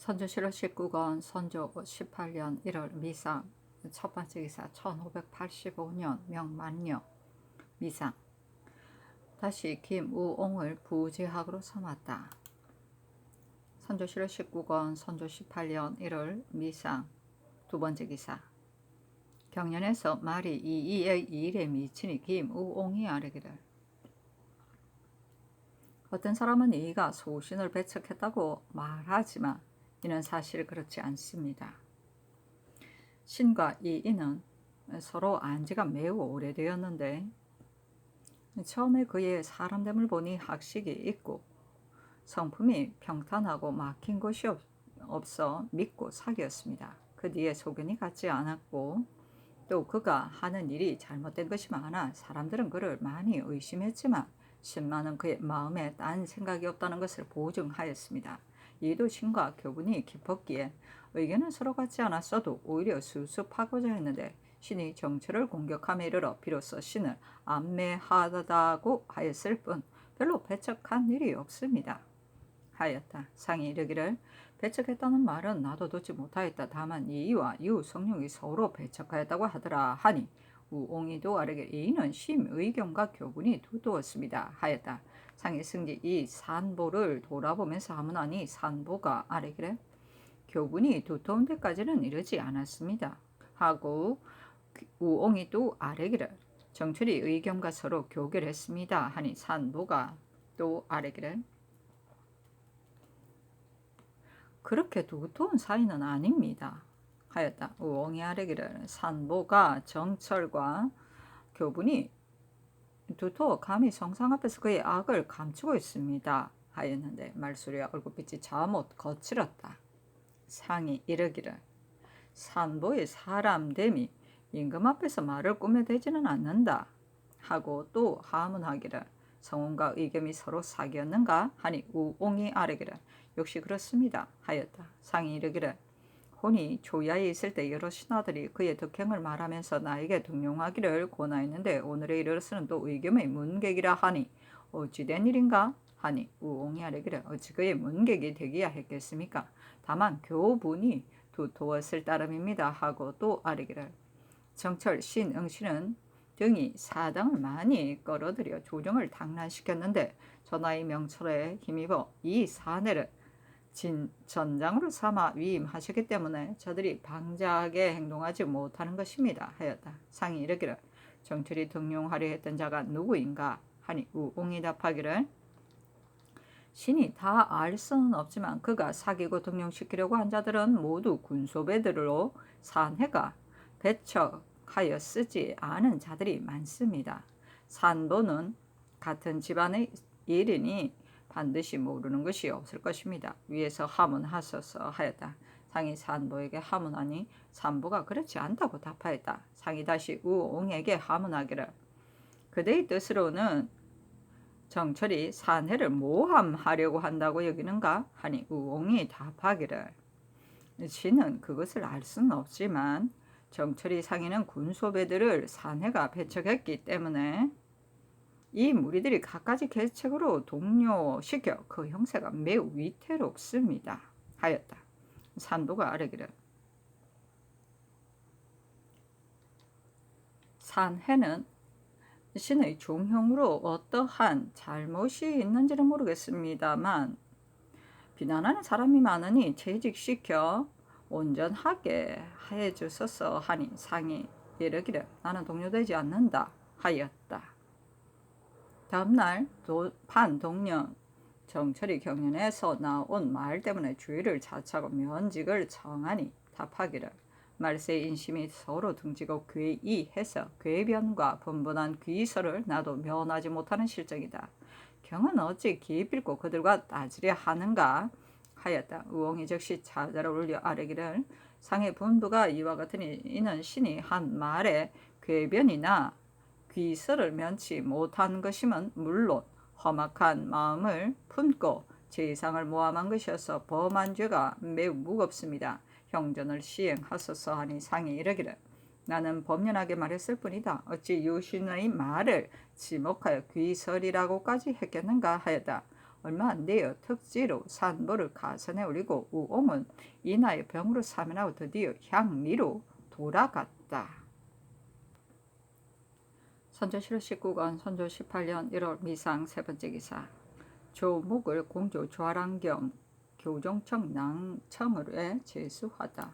선조실록 19권 선조 18년 1월 미상 첫 번째 기사 1585년 명만려 미상 다시 김우옹을 부제학으로 삼았다. 선조실록 19권 선조 18년 1월 미상 두 번째 기사 경연에서 말이 이이의 일에 미치니 김우옹이 아뢰기를 어떤 사람은 이가 소신을 배척했다고 말하지만 이는 사실 그렇지 않습니다. 신과 이인은 서로 안지가 매우 오래되었는데 처음에 그의 사람됨을 보니 학식이 있고 성품이 평탄하고 막힌 곳이 없어 믿고 사귀었습니다. 그 뒤에 소견이 같지 않았고 또 그가 하는 일이 잘못된 것이 많아 사람들은 그를 많이 의심했지만 신만은 그의 마음에 딴 생각이 없다는 것을 보증하였습니다. 이도 신과 교분이 깊었기에 의견은 서로 같지 않았어도 오히려 수습하고자 했는데 신이 정처를 공격함에 이르러 비로소 신을 안매하다고 하였을 뿐 별로 배척한 일이 없습니다. 하였다. 상이 이르기를 배척했다는 말은 나도 듣지 못하였다. 다만 이와 유성룡이 서로 배척하였다고 하더라 하니 우옹이도 아래게 이는 심의견과 교분이 두두었습니다. 하였다. 상의 승지 이 산보를 돌아보면서 하문하니 산보가 아래기래 교분이 두터운 데까지는 이르지 않았습니다. 하고 우옹이 또 아래기를 정철이 의견과 서로 교결했습니다. 하니 산보가 또 아래기를 그렇게 두터운 사이는 아닙니다. 하였다. 우옹이 아래기를 산보가 정철과 교분이 두터워 감히 성상 앞에서 그의 악을 감추고 있습니다. 하였는데 말소리와 얼굴빛이 자못 거칠었다. 상이 이르기를 산보의 사람됨이 임금 앞에서 말을 꾸며대지는 않는다. 하고 또 하문하기를 성운과 의겸이 서로 사귀었는가? 하니 우옹이 아뢰기를 역시 그렇습니다. 하였다. 상이 이르기를 혼이 조야에 있을 때 여러 신하들이 그의 덕행을 말하면서 나에게 등용하기를 권하였는데 오늘에 이르러서는 또 의겸의 문객이라 하니 어찌된 일인가? 하니 우옹이 아뢰기를 어찌 그의 문객이 되기야 했겠습니까? 다만 교분이 두터웠을 따름입니다. 하고 또 아뢰기를 정철 신응씨는 등이 사당을 많이 끌어들여 조정을 당난시켰는데 전하의 명철에 힘입어 이 사내를 전장으로 삼아 위임하셨기 때문에 저들이 방자하게 행동하지 못하는 것입니다. 하였다. 상이 이르기를 정철이 등용하려 했던 자가 누구인가? 하니 우옹이 답하기를 신이 다 알 수는 없지만 그가 사귀고 등용시키려고 한 자들은 모두 군소배들로 산해가 배척하여 쓰지 않은 자들이 많습니다. 산보는 같은 집안의 일이니 반드시 모르는 것이 없을 것입니다. 위에서 하문하소서 하였다. 상이 산보에게 하문하니 산보가 그렇지 않다고 답하였다. 상이 다시 우옹에게 하문하기를 그대의 뜻으로는 정철이 산해를 모함하려고 한다고 여기는가? 하니 우옹이 답하기를 신은 그것을 알 수는 없지만 정철이 상인은 군소배들을 산해가 배척했기 때문에 이 무리들이 갖가지 계책으로 동료시켜 그 형세가 매우 위태롭습니다. 하였다. 산보가 아뢰기를 산해는 신의 종형으로 어떠한 잘못이 있는지는 모르겠습니다만 비난하는 사람이 많으니 퇴직시켜 온전하게 해주소서 하니 상이 이르기를 나는 동료되지 않는다 하였다. 다음날 반동령 정철이 경연에서 나온 말 때문에 주의를 자처하고 면직을 청하니 답하기를 말세의 인심이 서로 등지고 괴이해서 괴변과 분분한 귀서를 나도 면하지 못하는 실정이다. 경은 어찌 기필코 그들과 따지려 하는가? 하였다. 우옹이 즉시 자자를 올려 아뢰기를 상의 분부가 이와 같으니 이는 신이 한 말에 괴변이나 귀서를 면치 못한 것이면 물론 험악한 마음을 품고 재상을 모함한 것이어서 범한 죄가 매우 무겁습니다. 형전을 시행하소서 하니 상이 이르기를 나는 법연하게 말했을 뿐이다. 어찌 유신의 말을 지목하여 귀설이라고까지 했겠는가 하였다. 얼마 안 되어 특지로 산보를 가선에 올리고 우옹은 이나의 병으로 사면하고 드디어 향리로 돌아갔다. 선조실록 19권 선조 18년 1월 미상 세 번째 기사. 조목을 공조 좌랑경 교정청 낭청을에 제수하다.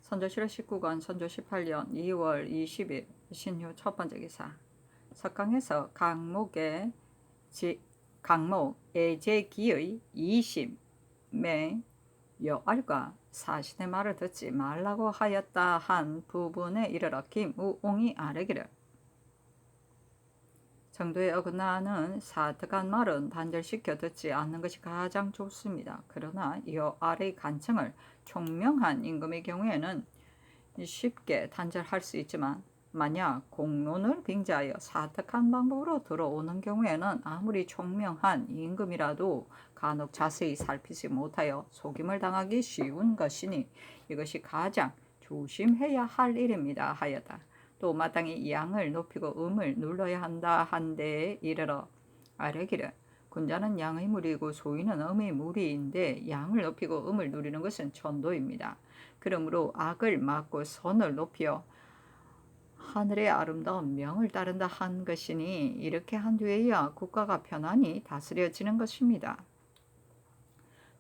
선조실록 19권 선조 18년 2월 20일 신휴 첫 번째 기사. 석강에서 강목 애제기의 이심의 여알과 사신의 말을 듣지 말라고 하였다 한 부분에 이르러 김우옹이 아뢰기를 정도에 어긋나는 사특한 말은 단절시켜 듣지 않는 것이 가장 좋습니다. 그러나 여알의 간청을 총명한 임금의 경우에는 쉽게 단절할 수 있지만 만약 공론을 빙자하여 사특한 방법으로 들어오는 경우에는 아무리 총명한 임금이라도 간혹 자세히 살피지 못하여 속임을 당하기 쉬운 것이니 이것이 가장 조심해야 할 일입니다 하였다. 또 마땅히 양을 높이고 음을 눌러야 한다 한 데에 이르러 아뢰기를 군자는 양의 무리이고 소인은 음의 무리인데 양을 높이고 음을 누리는 것은 천도입니다. 그러므로 악을 막고 선을 높여 하늘의 아름다운 명을 따른다 한 것이니 이렇게 한 뒤에야 국가가 편안히 다스려지는 것입니다.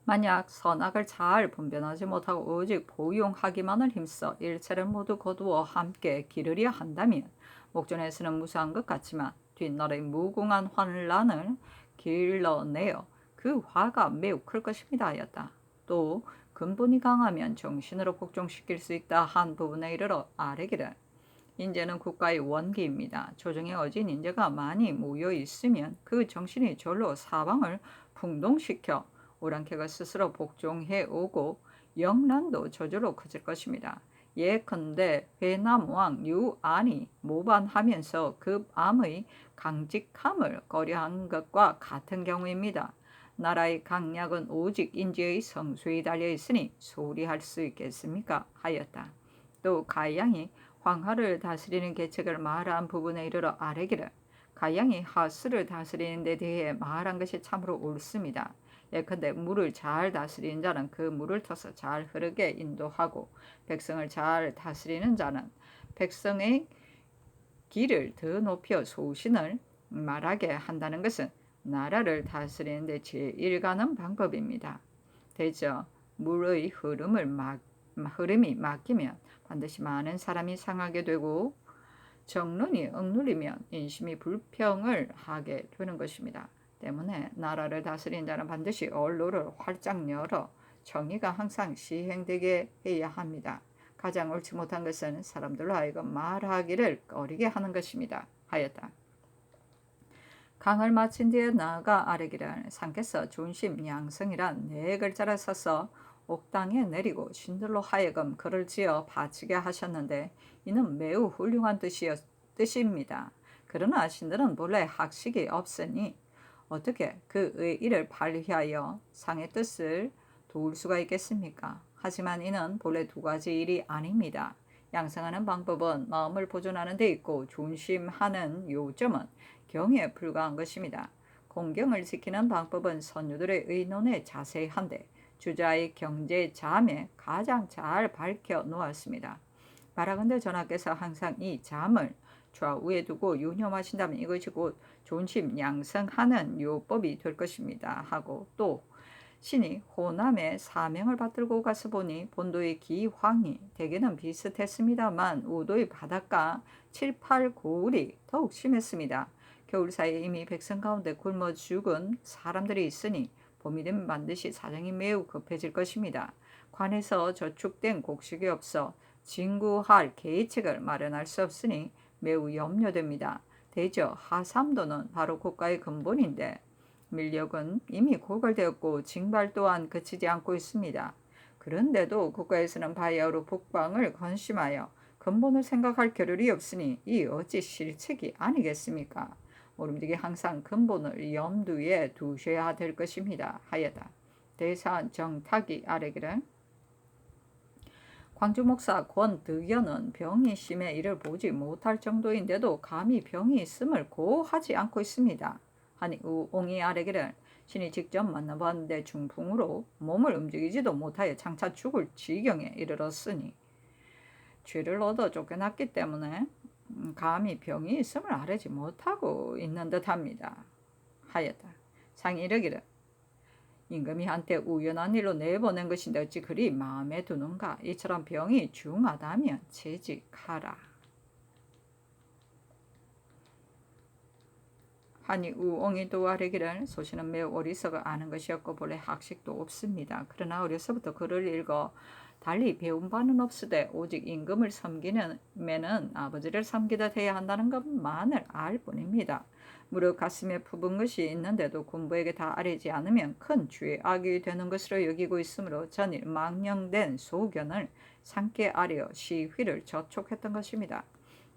만약 선악을 잘 분별하지 못하고 오직 포용하기만을 힘써 일체를 모두 거두어 함께 기르려 한다면 목전에서는 무수한 것 같지만 뒷날의 무궁한 환란을 길러내어 그 화가 매우 클 것입니다 하였다. 또 근본이 강하면 정신으로 복종시킬 수 있다 한 부분에 이르러 아뢰기를 인재는 국가의 원기입니다. 조정에 어진 인재가 많이 모여 있으면 그 정신이 절로 사방을 풍동시켜 오랑캐가 스스로 복종해 오고 영란도 저절로 커질 것입니다. 예컨대 회남왕 유안이 모반하면서 급암의 강직함을 꺼려한 것과 같은 경우입니다. 나라의 강약은 오직 인재의 성수에 달려 있으니 소홀히 할 수 있겠습니까? 하였다. 또 가양이 황하를 다스리는 계책을 말한 부분에 이르러 아뢰기를 가양이 하수를 다스리는 데 대해 말한 것이 참으로 옳습니다. 예컨대 물을 잘 다스리는 자는 그 물을 터서 잘 흐르게 인도하고 백성을 잘 다스리는 자는 백성의 길을 더 높여 소신을 말하게 한다는 것은 나라를 다스리는 데 제일 가는 방법입니다. 대저 물의 흐름이 막히면 반드시 많은 사람이 상하게 되고 정론이 억눌리면 인심이 불평을 하게 되는 것입니다. 때문에 나라를 다스리는 자는 반드시 언로를 활짝 열어 정의가 항상 시행되게 해야 합니다. 가장 옳지 못한 것은 사람들로 하여금 말하기를 꺼리게 하는 것입니다 하였다. 강을 마친 뒤에 나아가 아뢰기를 상께서 존심 양성이란 네 글자를 써서 옥당에 내리고 신들로 하여금 글을 지어 바치게 하셨는데 이는 매우 훌륭한 뜻입니다. 그러나 신들은 본래 학식이 없으니 어떻게 그의 일을 발휘하여 상의 뜻을 도울 수가 있겠습니까? 하지만 이는 본래 두 가지 일이 아닙니다. 양성하는 방법은 마음을 보존하는 데 있고 존심하는 요점은 경에 불과한 것입니다. 공경을 지키는 방법은 선유들의 의논에 자세한데 주자의 경제 잠에 가장 잘 밝혀 놓았습니다. 바라건대 전하께서 항상 이 잠을 좌우에 두고 유념하신다면 이것이 곧 존심 양성하는 요법이 될 것입니다 하고 또 신이 호남에 사명을 받들고 가서 보니 본도의 기황이 대개는 비슷했습니다만 우도의 바닷가 7, 8, 9울이 더욱 심했습니다. 겨울 사이에 이미 백성 가운데 굶어 죽은 사람들이 있으니 봄이 되면 반드시 사정이 매우 급해질 것입니다. 관에서 저축된 곡식이 없어 진구할 계책을 마련할 수 없으니 매우 염려됩니다. 대저 하삼도는 바로 국가의 근본인데 밀력은 이미 고갈되었고 징발 또한 그치지 않고 있습니다. 그런데도 국가에서는 바야흐로 북방을 건심하여 근본을 생각할 겨를이 없으니 이 어찌 실책이 아니겠습니까? 모름지기 항상 근본을 염두에 두셔야 될 것입니다 하였다. 대사 정탁이 아뢰기를 광주 목사 권득연은 병이 심해 이를 보지 못할 정도인데도 감히 병이 있음을 고하지 않고 있습니다 하니 우옹이 아뢰기를 신이 직접 만나보았는데 중풍으로 몸을 움직이지도 못하여 장차 죽을 지경에 이르렀으니 죄를 얻어 쫓겨났기 때문에 감히 병이 있음을 아뢰지 못하고 있는 듯합니다. 하였다. 상이 이르기를 임금이 한때 우연한 일로 내보낸 것인데 어찌 그리 마음에 두는가. 이처럼 병이 중하다면 재직하라. 하니 우옹이 또 아뢰기를 소신은 매우 어리석어 아는 것이었고 본래 학식도 없습니다. 그러나 어려서부터 글을 읽어 달리 배운 바는 없으되 오직 임금을 섬기는 매는 아버지를 섬기듯 해야 한다는 것만을 알 뿐입니다. 무릇 가슴에 품은 것이 있는데도 군부에게 다 아뢰지 않으면 큰 죄악이 되는 것으로 여기고 있으므로 전일 망령된 소견을 상께 아뢰어 시위를 저촉했던 것입니다.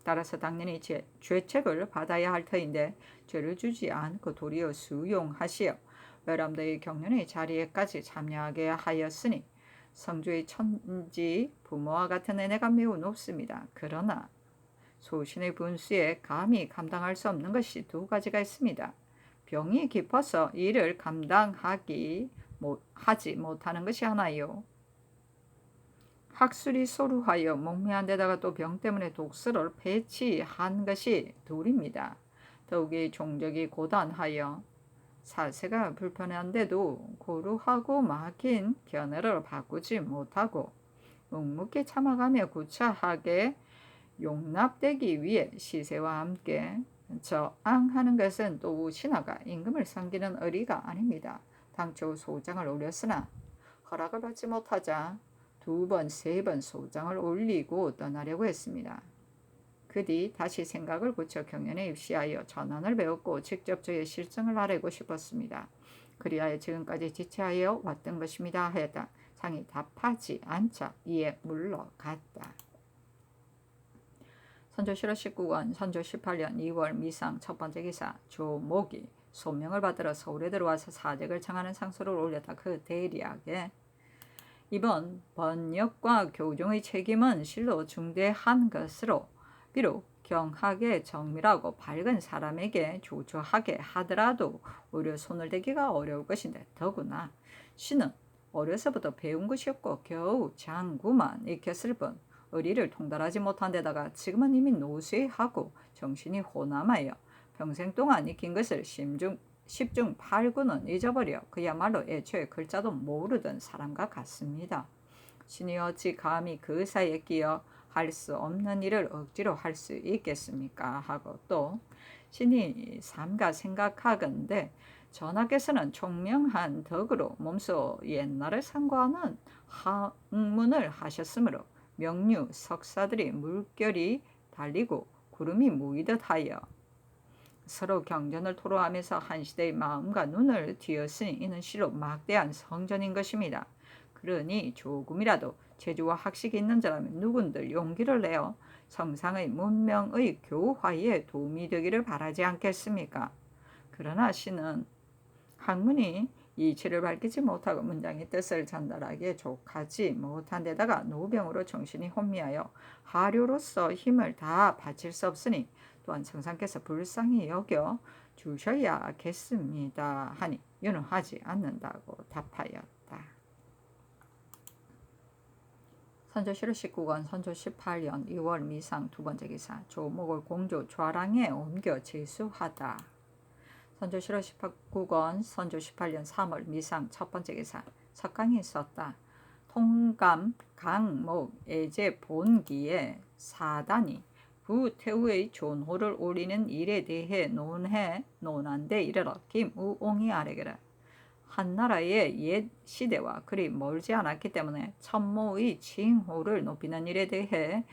따라서 당연히 죄책을 받아야 할 터인데 죄를 주지 않고 도리어 수용하시어 외람되의 경륜의 자리에까지 참여하게 하였으니 성주의 천지 부모와 같은 은혜가 매우 높습니다. 그러나 소신의 분수에 감히 감당할 수 없는 것이 두 가지가 있습니다. 병이 깊어서 이를 감당하지 못하는 것이 하나요. 학술이 소루하여 목매한 데다가 또 병 때문에 독서를 폐치한 것이 둘입니다. 더욱이 종적이 고단하여 사세가 불편한데도 고루하고 막힌 견해를 바꾸지 못하고 묵묵히 참아가며 구차하게 용납되기 위해 시세와 함께 저항하는 것은 또 신하가 임금을 섬기는 의리가 아닙니다. 당초 소장을 올렸으나 허락을 받지 못하자 2번, 3번 소장을 올리고 떠나려고 했습니다. 그 뒤 다시 생각을 고쳐 경연에 입시하여 전환을 배웠고 직접 저의 실정을 아뢰고 싶었습니다. 그리하여 지금까지 지체하여 왔던 것입니다. 하였다. 상이 답하지 않자 이에 물러갔다. 선조실호 19권 선조 18년 2월 미상 첫 번째 기사 조목이 소명을 받으러 서울에 들어와서 사직을 청하는 상소를 올렸다. 그 대리하게 이번 번역과 교종의 책임은 실로 중대한 것으로 비록 경하게 정밀하고 밝은 사람에게 조처하게 하더라도 오히려 손을 대기가 어려울 것인데 더구나 신은 어려서부터 배운 것이 없고 겨우 장구만 익혔을 뿐 의리를 통달하지 못한 데다가 지금은 이미 노쇠하고 정신이 호남하여 평생 동안 익힌 것을 10중 8구는 잊어버려 그야말로 애초에 글자도 모르던 사람과 같습니다. 신이 어찌 감히 그 사이에 끼어 할 수 없는 일을 억지로 할 수 있겠습니까? 하고 또 신이 삼가 생각하건대 전하께서는 총명한 덕으로 몸소 옛날에 상고하는 학문을 하셨으므로 명류 석사들이 물결이 달리고 구름이 모이듯 하여 서로 경전을 토로하면서 한 시대의 마음과 눈을 띄었으니 이는 실로 막대한 성전인 것입니다. 그러니 조금이라도 재주와 학식이 있는 자라면 누군들 용기를 내어 성상의 문명의 교화에 도움이 되기를 바라지 않겠습니까? 그러나 신은 학문이 이치를 밝히지 못하고 문장의 뜻을 전달하기에 족하지 못한 데다가 노병으로 정신이 혼미하여 하료로서 힘을 다 바칠 수 없으니 또한 성상께서 불쌍히 여겨 주셔야겠습니다. 하니 윤호하지 않는다고 답하였다. 선조실호 19권 선조 18년 2월 미상 두 번째 기사 조목을 공조 좌랑에 옮겨 제수하다. 선조실호 19권 선조 18년 3월 미상 첫 번째 기사 석강이 있었다. 통감 강목 애제 본기에 사단이 부태우의 존호를 올리는 일에 대해 논한데 이르러 김우옹이 아뢰기를 한나라의 옛 시대와 그리 멀지 않았기 때문에 천모의 칭호를 높이는 일에 대해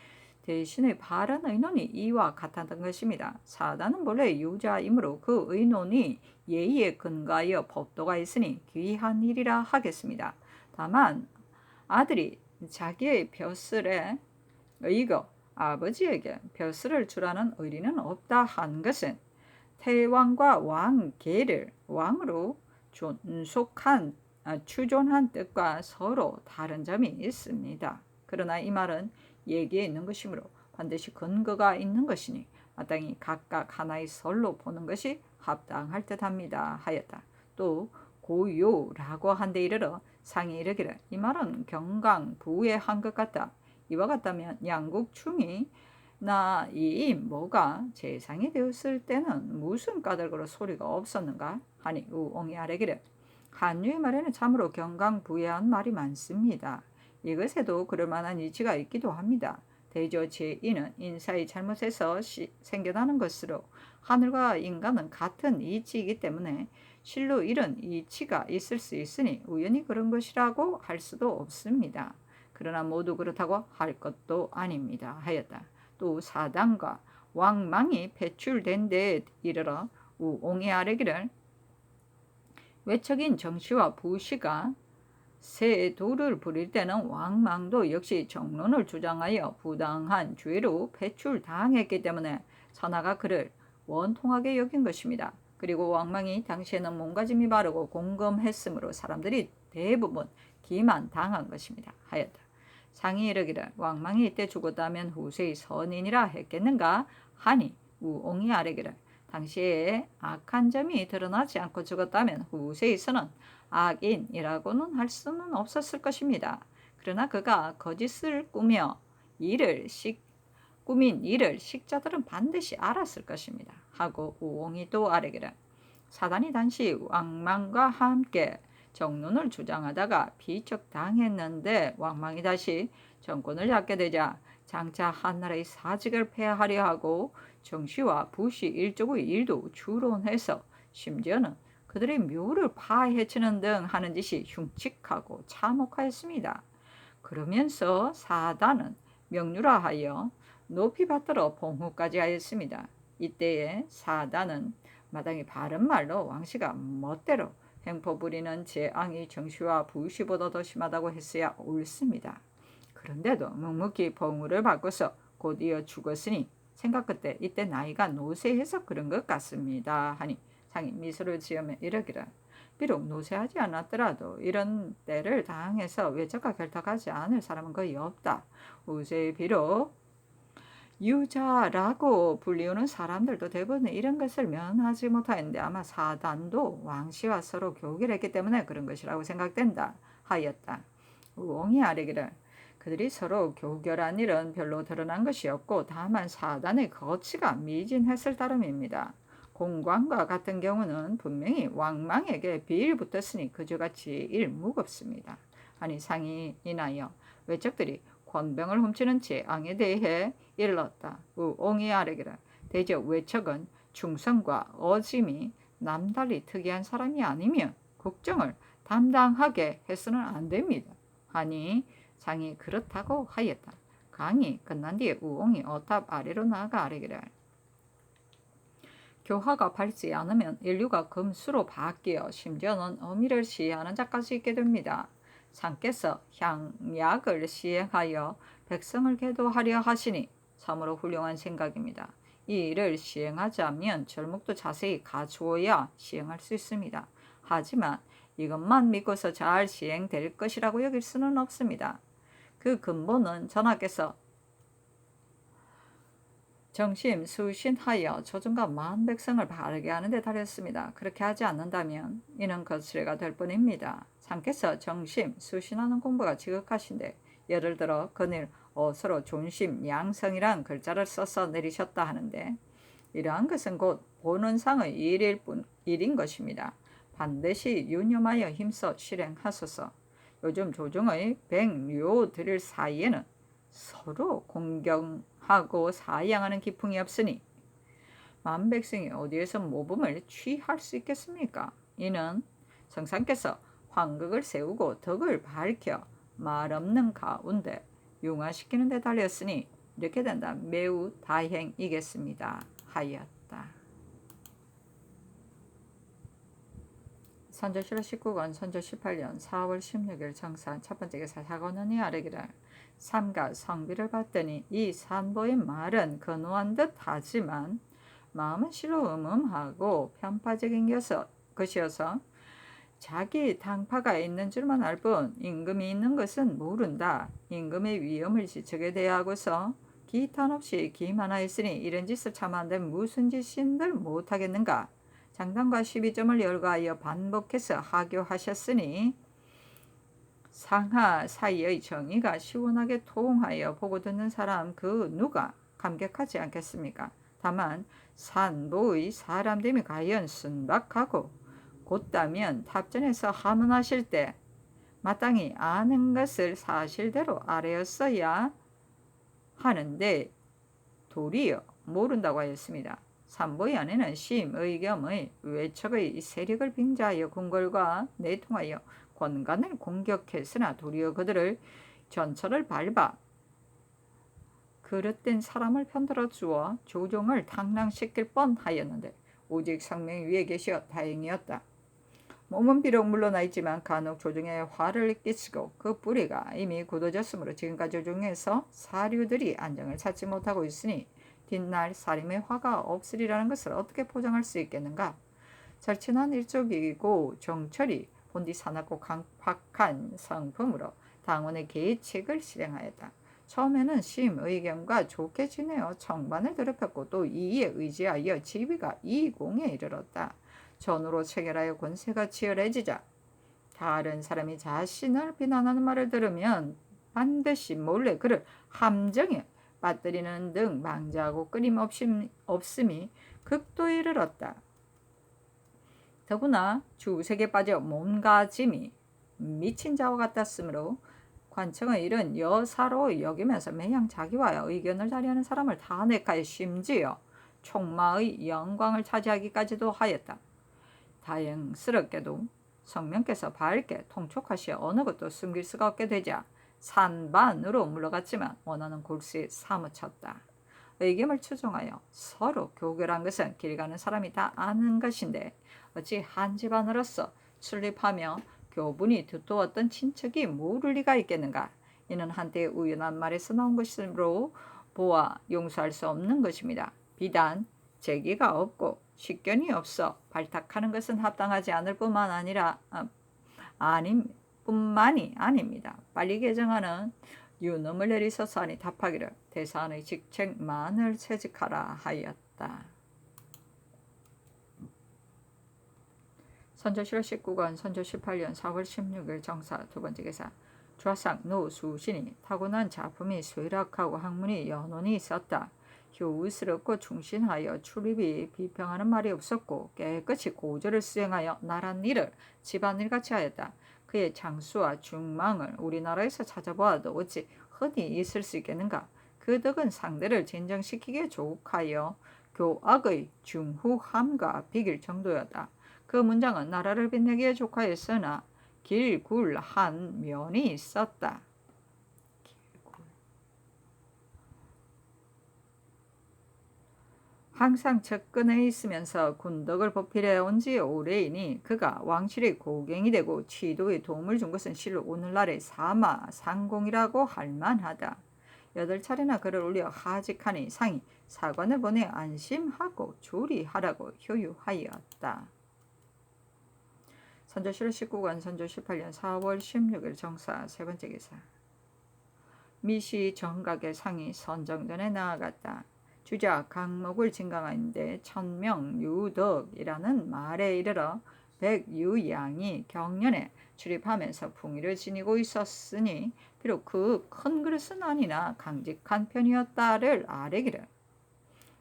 대신의 바른 의논이 이와 같았던 것입니다. 사단은 본래 유자이므로 그 의논이 예의에 근거하여 법도가 있으니 귀한 일이라 하겠습니다. 다만 아들이 자기의 벼슬에 의거 아버지에게 벼슬을 주라는 의리는 없다 한 것은 태왕과 왕계를 왕으로 추존한 뜻과 서로 다른 점이 있습니다. 그러나 이 말은 예기에 있는 것이므로 반드시 근거가 있는 것이니 마땅히 각각 하나의 설로 보는 것이 합당할 듯합니다 하였다. 또 고요라고 한데 이르러 상이 이르기를 이 말은 경강부회한 것 같다. 이와 같다면 양국 충이 나 이 뭐가 재상이 되었을 때는 무슨 까닭으로 소리가 없었는가 하니 우옹이 아뢰기를 한유의 말에는 참으로 경강부회한 말이 많습니다. 이것에도 그럴 만한 이치가 있기도 합니다. 대저 제2는 인사의 잘못에서 생겨나는 것으로 하늘과 인간은 같은 이치이기 때문에 실로 이런 이치가 있을 수 있으니 우연히 그런 것이라고 할 수도 없습니다. 그러나 모두 그렇다고 할 것도 아닙니다 하였다. 또 사단과 왕망이 배출된 데 이르러 우옹이 아뢰기를 외척인 정시와 부시가 새 도를 부릴 때는 왕망도 역시 정론을 주장하여 부당한 죄로 배출당했기 때문에 천하가 그를 원통하게 여긴 것입니다. 그리고 왕망이 당시에는 몸가짐이 바르고 공검했으므로 사람들이 대부분 기만당한 것입니다 하였다. 상이 이르기를 왕망이 이때 죽었다면 후세의 선인이라 했겠는가 하니 우옹이 아뢰기를 당시에 악한 점이 드러나지 않고 죽었다면 후세의 선은 악인이라고는 할 수는 없었을 것입니다. 그러나 그가 거짓을 꾸민 일을 식자들은 반드시 알았을 것입니다 하고 우옹이 또 아뢰기를 사단이 당시 왕망과 함께 정론을 주장하다가 비척당했는데 왕망이 다시 정권을 잡게 되자 장차 한나라의 사직을 폐하려 하고 정시와 부시 일족의 일도 추론해서 심지어는 그들의 묘를 파헤치는 등 하는 짓이 흉측하고 참혹하였습니다. 그러면서 사단은 명률화하여 높이 받들어 봉후까지 하였습니다. 이때에 사단은 마땅히 바른 말로 왕씨가 멋대로 횡포 부리는 재앙이 정시와 부시보다 더 심하다고 했어야 옳습니다. 그런데도 묵묵히 봉후를 받고서 곧이어 죽었으니 생각 끝에 이때 나이가 노쇠해서 그런 것 같습니다 하니 상이 미소를 지으며 이러기를 비록 노쇠하지 않았더라도 이런 때를 당해서 외적과 결탁하지 않을 사람은 거의 없다. 우세 비록 유자라고 불리우는 사람들도 대부분 이런 것을 면하지 못하였는데 아마 사단도 왕씨와 서로 교길했기 때문에 그런 것이라고 생각된다 하였다. 우옹이 아뢰기를 그들이 서로 교결한 일은 별로 드러난 것이 없고 다만 사단의 거치가 미진했을 따름입니다. 공관과 같은 경우는 분명히 왕망에게 비일 붙었으니 그 죄가 제일 무겁습니다. 아니 상이 인하여 외적들이 권병을 훔치는 재앙에 대해 일렀다. 우옹이 아뢰기를 대저 외척은 충성과 어짐이 남달리 특이한 사람이 아니면 국정을 담당하게 해서는 안 됩니다. 하니 상이 그렇다고 하였다. 강이 끝난 뒤에 우옹이 어탑 아래로 나아가 아뢰기를 교화가 밟지 않으면 인류가 금수로 바뀌어 심지어는 어미를 시해하는 자까지 있게 됩니다. 상께서 향약을 시행하여 백성을 계도하려 하시니 참으로 훌륭한 생각입니다. 이 일을 시행하자면 절목도 자세히 갖추어야 시행할 수 있습니다. 하지만 이것만 믿고서 잘 시행될 것이라고 여길 수는 없습니다. 그 근본은 전하께서 정심 수신하여 조정과 만 백성을 바르게 하는 데 달렸습니다. 그렇게 하지 않는다면 이는 거칠애가 될 뿐입니다. 상께서 정심 수신하는 공부가 지극하신데 예를 들어 건일 어서로 존심 양성이란 글자를 써서 내리셨다 하는데 이러한 것은 곧 보는 상의 일인 것입니다. 반드시 유념하여 힘써 실행하소서. 요즘 조정의 백료들 사이에는 서로 공경하고 사양하는 기풍이 없으니 만백성이 어디에서 모범을 취할 수 있겠습니까? 이는 성상께서 환극을 세우고 덕을 밝혀 말없는 가운데 융화시키는 데 달렸으니 이렇게 된다 매우 다행이겠습니다 하였다. 선조실록 19권 선조 18년 4월 16일 정산 첫 번째 기사 사관원이 아뢰기를 삼가 성비를 봤더니 이 산보의 말은 근호한 듯 하지만 마음은 실로 음음하고 편파적인 것이어서 자기 당파가 있는 줄만 알 뿐 임금이 있는 것은 모른다. 임금의 위엄을 지척에 대하고서 기탄 없이 기만하였으니 이런 짓을 참아한데 무슨 짓인들 못하겠는가. 장단과 12점을 열거하여 반복해서 하교하셨으니 상하 사이의 정의가 시원하게 통하여 보고 듣는 사람 그 누가 감격하지 않겠습니까? 다만 산보의 사람됨이 과연 순박하고 곧다면 탑전에서 하문하실 때 마땅히 아는 것을 사실대로 아뢰었어야 하는데 도리어 모른다고 하였습니다. 산보의 안에는 심의겸의 외척의 세력을 빙자하여 궁궐과 내통하여 권간을 공격했으나 도리어 그들을 전철을 밟아 그릇된 사람을 편들어 주어 조종을 탕랑시킬 뻔하였는데 오직 성명 위에 계시어 다행이었다. 몸은 비록 물러나 있지만 간혹 조종에 화를 끼치고 그 뿌리가 이미 굳어졌으므로 지금까지 조종에서 사류들이 안정을 찾지 못하고 있으니 뒷날 사림의 화가 없으리라는 것을 어떻게 포장할 수 있겠는가. 절친한 일족이고 정철이 본디 사납고 강팍한 성품으로 당원의 계책을 실행하였다. 처음에는 심의겸과 좋게 지내어 청반을 더럽혔고 또 이에 의지하여 지위가 이공에 이르렀다. 전으로 체결하여 권세가 치열해지자 다른 사람이 자신을 비난하는 말을 들으면 반드시 몰래 그를 함정에 빠뜨리는 등 망자하고 끊임없음이 극도에 이르렀다. 더구나 주색에 빠져 몸가짐이 미친 자와 같았으므로 관청은 이런 여사로 여기면서 매양 자기와 의견을 다리하는 사람을 탄핵하여 심지어 총마의 영광을 차지하기까지도 하였다. 다행스럽게도 성명께서 밝게 통촉하시어 어느 것도 숨길 수가 없게 되자 산반으로 물러갔지만 원하는 골수에 사무쳤다. 의견을 추종하여 서로 교결한 것은 길 가는 사람이 다 아는 것인데 어찌 한 집안으로서 출입하며 교분이 두터웠던 친척이 모를 리가 있겠는가. 이는 한때 우연한 말에서 나온 것으로 보아 용서할 수 없는 것입니다. 비단 재기가 없고 식견이 없어 발탁하는 것은 합당하지 않을 뿐만이 아닙니다. 빨리 개정하는 유념을 내리소서 하니 답하기를 대사관의 직책만을 채직하라 하였다. 선조실호 19권 선조 18년 4월 16일 정사 두번째 기사. 좌상 노수신이 타고난 작품이 쇠락하고 학문이 연원이 있었다. 효우스럽고 충신하여 출입이 비평하는 말이 없었고 깨끗이 고절을 수행하여 나란 일을 집안일같이 하였다. 그의 장수와 중망을 우리나라에서 찾아보아도 어찌 흔히 있을 수 있겠는가. 그 덕은 상대를 진정시키기에 족하여 교악의 중후함과 비길 정도였다. 그 문장은 나라를 빛내기에 족하였으나 길굴한 면이 있었다. 항상 접근해 있으면서 군덕을 보필해 온 지 오래이니 그가 왕실의 고갱이 되고 취도에 도움을 준 것은 실로 오늘날의 사마상공이라고 할 만하다. 8차례나 그를 올려 하직하니 상이 사관을 보내 안심하고 조리하라고 효유하였다. 선조실호 19권 선조 18년 4월 16일 정사 세번째 기사. 미시 정각의 상이 선정전에 나아갔다. 주자 강목을 진강하는데 천명유덕이라는 말에 이르러 백유양이 경연에 출입하면서 풍의를 지니고 있었으니 비록 그 큰 그릇은 아니나 강직한 편이었다를 아뢰기를.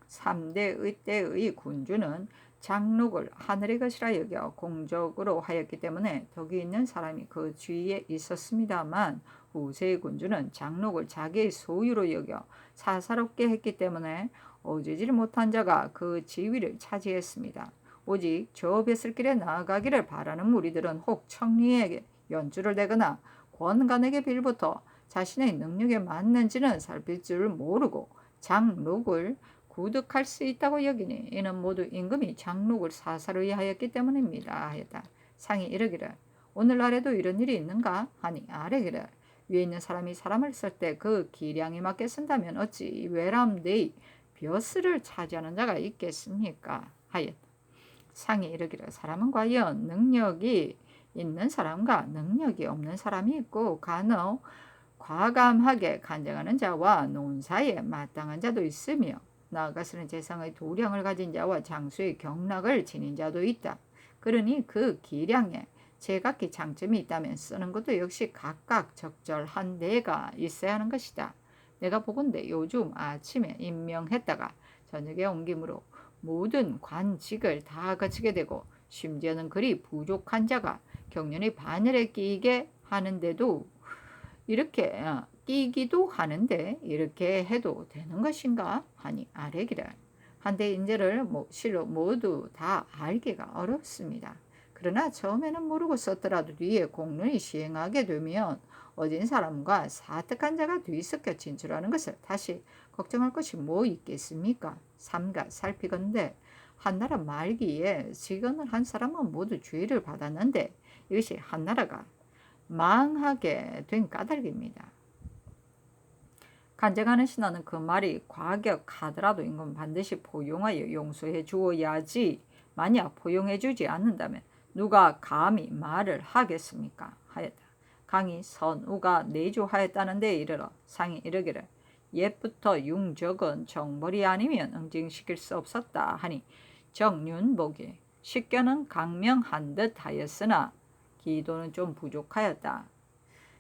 3대 때의 군주는 장록을 하늘의 것이라 여겨 공적으로 하였기 때문에 덕이 있는 사람이 그 주위에 있었습니다만 후세의 군주는 장록을 자기의 소유로 여겨 사사롭게 했기 때문에 어지질 못한 자가 그 지위를 차지했습니다. 오직 저 뱃슬길에 나아가기를 바라는 무리들은 혹 청리에게 연주를 대거나 권간에게 빌부터 자신의 능력에 맞는지는 살필 줄 모르고 장록을 구득할 수 있다고 여기니 이는 모두 임금이 장록을 사사로이 하였기 때문입니다 하였다. 상이 이르기를 오늘날에도 이런 일이 있는가 하니 아뢰기를 위에 있는 사람이 사람을 쓸 때 그 기량에 맞게 쓴다면 어찌 외람되이 벼슬을 차지하는 자가 있겠습니까 하였다. 상이 이르기를 사람은 과연 능력이 있는 사람과 능력이 없는 사람이 있고 간혹 과감하게 간증하는 자와 논사에 마땅한 자도 있으며 나아가서는 재상의 도량을 가진 자와 장수의 경락을 지닌 자도 있다. 그러니 그 기량에 제각기 장점이 있다면 쓰는 것도 역시 각각 적절한 데가 있어야 하는 것이다. 내가 보건대 요즘 아침에 임명했다가 저녁에 옮김으로 모든 관직을 다 거치게 되고 심지어는 그리 부족한 자가 경륜의 반열에 끼게 하는데도 이렇게 끼기도 하는데 이렇게 해도 되는 것인가 하니 아뢰기를 한데 인재를 실로 모두 다 알기가 어렵습니다. 그러나 처음에는 모르고 썼더라도 뒤에 공론이 시행하게 되면 어진 사람과 사특한 자가 뒤섞여 진출하는 것을 다시 걱정할 것이 뭐 있겠습니까? 삼가 살피건대 한나라 말기에 직언을 한 사람은 모두 주의를 받았는데 이것이 한나라가 망하게 된 까닭입니다. 간증하는 신하는 그 말이 과격하더라도 인건 반드시 포용하여 용서해 주어야지 만약 포용해 주지 않는다면 누가 감히 말을 하겠습니까? 하였다. 강이 선우가 내조하였다는 데 이르러 상이 이르기를 옛부터 융적은 정벌이 아니면 응징시킬 수 없었다 하니 정윤복이 식견은 강명한 듯 하였으나 기도는 좀 부족하였다.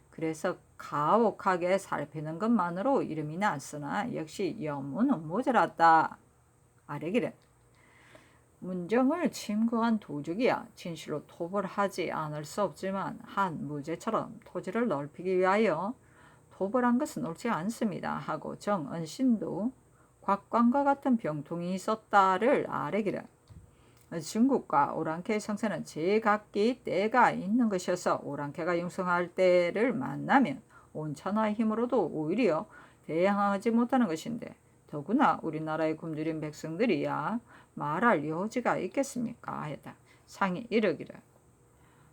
그래서 가혹하게 살피는 것만으로 이름이 났으나 역시 여무는 모자랐다. 아뢰기를 문정을 침공한 도적이야 진실로 토벌 하지 않을 수 없지만 한 무제처럼 토지를 넓히기 위하여 토벌한 것은 옳지 않습니다 하고 정은신도 곽광과 같은 병통이 있었다를 아뢰기를 중국과 오랑캐의 성세는 제각기 때가 있는 것이어서 오랑캐가 융성할 때를 만나면 온천하의 힘으로도 오히려 대항하지 못하는 것인데 더구나 우리나라의 굶주린 백성들이야 말할 여지가 있겠습니까? 하였다. 상이 이르기를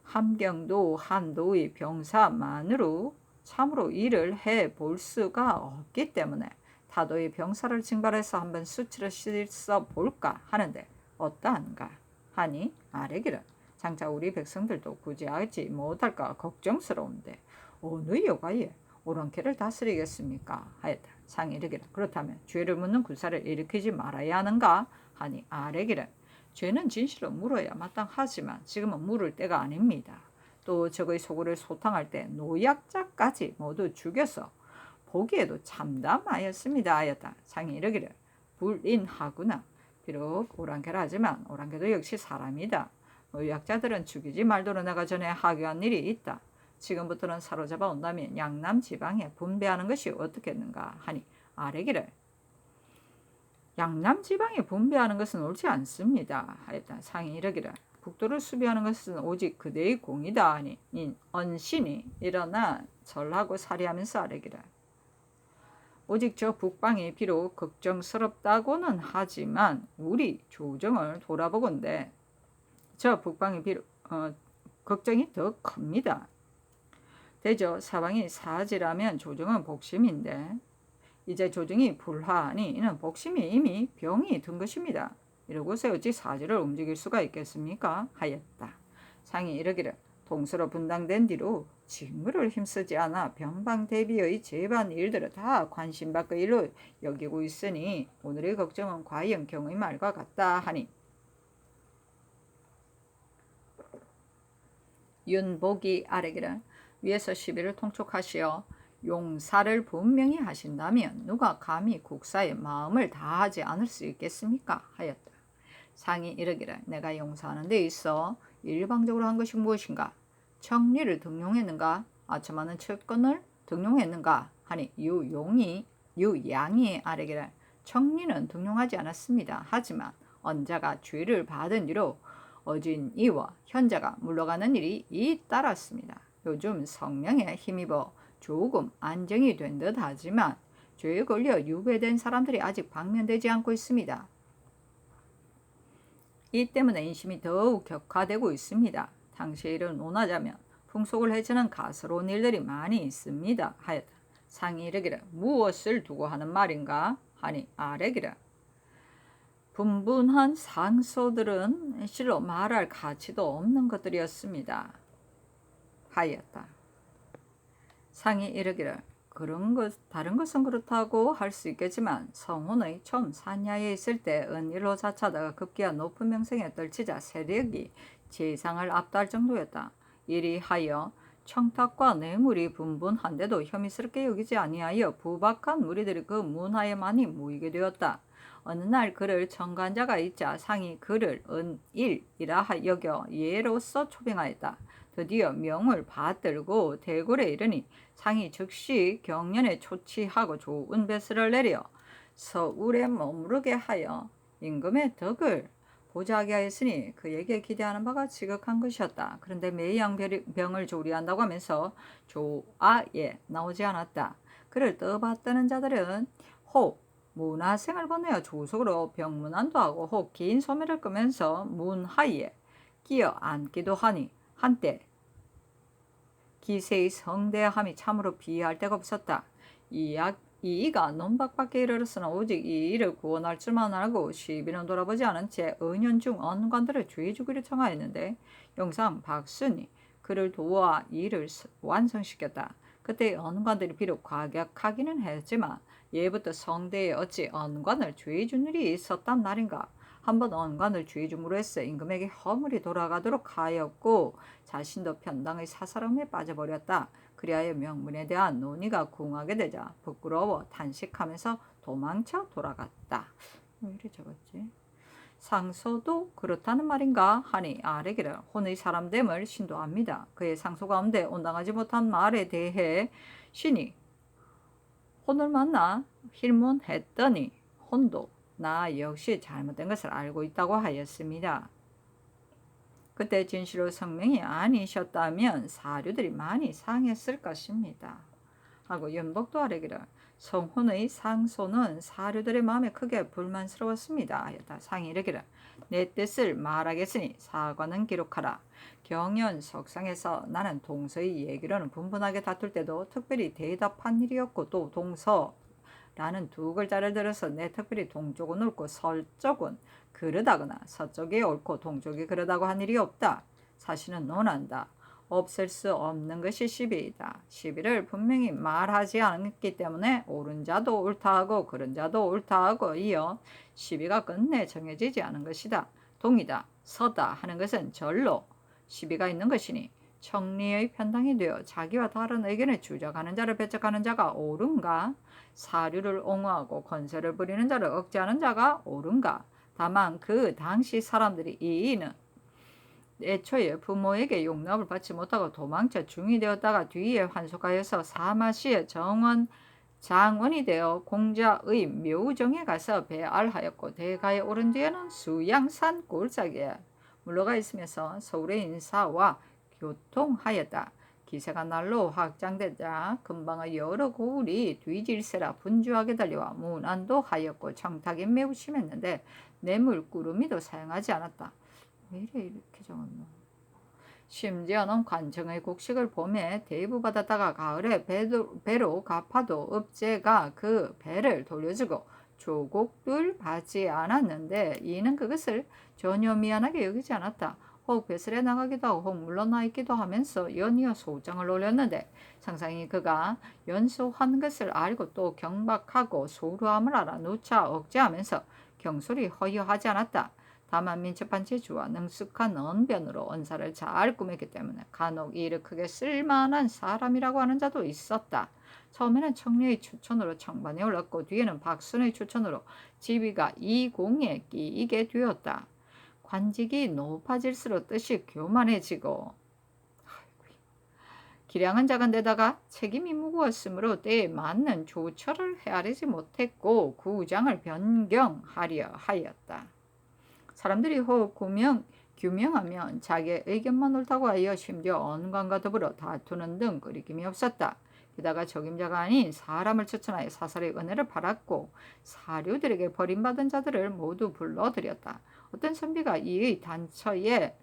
함경도 한도의 병사만으로 참으로 일을 해볼 수가 없기 때문에 타도의 병사를 징발해서 한번 수치를 씻어 볼까 하는데 어떠한가 하니 아뢰기를 장차 우리 백성들도 구제하지 못할까 걱정스러운데 어느 여가에 오랑캐를 다스리겠습니까? 하였다. 상이 이르기를 그렇다면 죄를 묻는 구사를 일으키지 말아야 하는가 하니 아뢰기를 죄는 진실로 물어야 마땅하지만 지금은 물을 때가 아닙니다. 또 적의 소굴을 소탕할 때 노약자까지 모두 죽여서 보기에도 참담하였습니다 하였다. 상이 이르기를 불인하구나. 비록 오랑캐라 하지만 오랑캐도 역시 사람이다. 노약자들은 죽이지 말도록 내가 전에 하교한 일이 있다. 지금부터는 사로잡아 온다면 양남 지방에 분배하는 것이 어떻겠는가 하니 아뢰기를 양남 지방에 분배하는 것은 옳지 않습니다 하였다. 상이 이르기를 북도를 수비하는 것은 오직 그대의 공이다 하니 언신이 일어나 절하고 살이하면서 아뢰기를 오직 저 북방이 비록 걱정스럽다고는 하지만 우리 조정을 돌아보건대 저 북방이 비록 걱정이 더 큽니다. 대저 사방이 사지라면 조정은 복심인데 이제 조정이 불화하니 이는 복심이 이미 병이 든 것입니다. 이러고서 어찌 사지를 움직일 수가 있겠습니까? 하였다. 상이 이르기를 동서로 분당된 뒤로 직무를 힘쓰지 않아 변방대비의 제반 일들을 다 관심밖의 일로 여기고 있으니 오늘의 걱정은 과연 경의 말과 같다 하니 윤복이 아뢰기를 위에서 시비를 통촉하시어 용사를 분명히 하신다면 누가 감히 국사의 마음을 다하지 않을 수 있겠습니까? 하였다. 상이 이르기를 내가 용사하는 데 있어 일방적으로 한 것이 무엇인가? 청리를 등용했는가? 아첨하는 채권을 등용했는가? 하니 유양이 아뢰기를 청리는 등용하지 않았습니다. 하지만 언자가 죄를 받은 뒤로 어진 이와 현자가 물러가는 일이 잇따랐습니다. 요즘 성령에 힘입어 조금 안정이 된 듯 하지만 죄에 걸려 유배된 사람들이 아직 방면되지 않고 있습니다. 이 때문에 인심이 더욱 격화되고 있습니다. 당시의 일을 논하자면 풍속을 해치는 가스로운 일들이 많이 있습니다. 하였다. 상이 이르기를 무엇을 두고 하는 말인가? 하니 아뢰기를 분분한 상소들은 실로 말할 가치도 없는 것들이었습니다. 하였다. 상이 이르기를 다른 것은 그렇다고 할 수 있겠지만 성혼의 좀 산야에 있을 때 은일로 자차다가 급기야 높은 명성에 떨치자 세력이 재상을 압도할 정도였다. 이리 하여 청탁과 뇌물이 분분한데도 혐의스럽게 여기지 아니하여 부박한 무리들이 그 문하에 많이 모이게 되었다. 어느 날 그를 청구한 자가 있자 상이 그를 은일이라 여겨 예로서 초빙하였다. 드디어 명을 받들고 대궐에 이르니 상이 즉시 경련에 초치하고 좋은 배설을 내려 서울에 머무르게 하여 임금의 덕을 보자하게 하였으니 그에게 기대하는 바가 지극한 것이었다. 그런데 매양병을 조리한다고 하면서 조아에 나오지 않았다. 그를 떠받드는 자들은 혹 문하생을 건너여 조속으로 병문안도 하고 혹 긴 소매를 끄면서 문하에 끼어 앉기도 하니 한때 기세의 성대함이 참으로 비할 데가 없었다. 이가 논박밖에 이르렀으나 오직 이 일을 구원할 줄만 알고 시비는 돌아보지 않은 채 은연중 언관들을 주의 주기를 청하였는데 영상 박순이 그를 도와 일을 완성시켰다. 그때 언관들이 비록 과격하기는 했지만 예부터 성대에 어찌 언관을 주의 준 일이 있었단 말인가. 한번 언관을 주의 줌으로 해서 임금에게 허물이 돌아가도록 하였고 자신도 편당의 사사름에 빠져버렸다. 그리하여 명문에 대한 논의가 궁하게 되자 부끄러워 탄식하면서 도망쳐 돌아갔다. 왜 이리 적었지? 상소도 그렇다는 말인가 하니 아래기를 혼의 사람됨을 신도합니다. 그의 상소 가운데 온당하지 못한 말에 대해 신이 혼을 만나 힐문했더니 혼도 나 역시 잘못된 것을 알고 있다고 하였습니다. 그때 진실로 성명이 아니셨다면 사류들이 많이 상했을 것입니다. 하고 연복도 아래기를 성혼의 상소는 사류들의 마음에 크게 불만스러웠습니다. 하였다. 상이 이르기를 내 뜻을 말하겠으니 사과는 기록하라. 경연 석상에서 나는 동서의 얘기로는 분분하게 다툴 때도 특별히 대답한 일이 없고 또 동서라는 두 글자를 들어서 내 특별히 동쪽은 옳고 서쪽은 그러다거나 서쪽이 옳고 동쪽이 그러다고 한 일이 없다. 사실은 논한다. 없앨 수 없는 것이 시비이다. 시비를 분명히 말하지 않았기 때문에 옳은 자도 옳다 하고 그른 자도 옳다 하고 이어 시비가 끝내 정해지지 않은 것이다. 동이다, 서다 하는 것은 절로 시비가 있는 것이니 청리의 편당이 되어 자기와 다른 의견을 주장하는 자를 배척하는 자가 옳은가? 사류를 옹호하고 건설을 부리는 자를 억제하는 자가 옳은가? 다만 그 당시 사람들이 이인은 애초에 부모에게 용납을 받지 못하고 도망쳐 중이 되었다가 뒤에 환속하여서 사마시의 장원이 되어 공자의 묘정에 가서 배알하였고 대가에 오른 뒤에는 수양산 골짜기에 물러가 있으면서 서울의 인사와 교통하였다. 기세가 날로 확장되자 근방의 여러 고을이 뒤질세라 분주하게 달려와 문안도 하였고 청탁이 매우 심했는데 뇌물꾸러미도 사용하지 않았다. 왜 이렇게 적었노? 심지어는 관청의 곡식을 봄에 대부받았다가 가을에 배로 갚아도 업제가 그 배를 돌려주고 조곡을 받지 않았는데 이는 그것을 전혀 미안하게 여기지 않았다. 혹 배설에 나가기도 하고 혹 물러나 있기도 하면서 연이어 소장을 올렸는데 상상이 그가 연소한 것을 알고 또 경박하고 소루함을 알아 누차 억제하면서 경솔이 허여하지 않았다. 다만 민첩한 재주와 능숙한 언변으로 언사를 잘 꾸몄기 때문에 간혹 일을 크게 쓸만한 사람이라고 하는 자도 있었다. 처음에는 청리의 추천으로 청반에 올랐고 뒤에는 박순의 추천으로 지위가 이공에 끼이게 되었다. 관직이 높아질수록 뜻이 교만해지고 기량은 작은데다가 책임이 무거웠으므로 때에 맞는 조처를 헤아리지 못했고 구장을 변경하려 하였다. 사람들이 혹 규명하면 자기의 의견만 옳다고 하여 심지어 언관과 더불어 다투는 등 끄리김이 없었다. 게다가 적임자가 아닌 사람을 추천하여 사설의 은혜를 받았고 사류들에게 버림받은 자들을 모두 불러들였다. 어떤 선비가 이의 단처를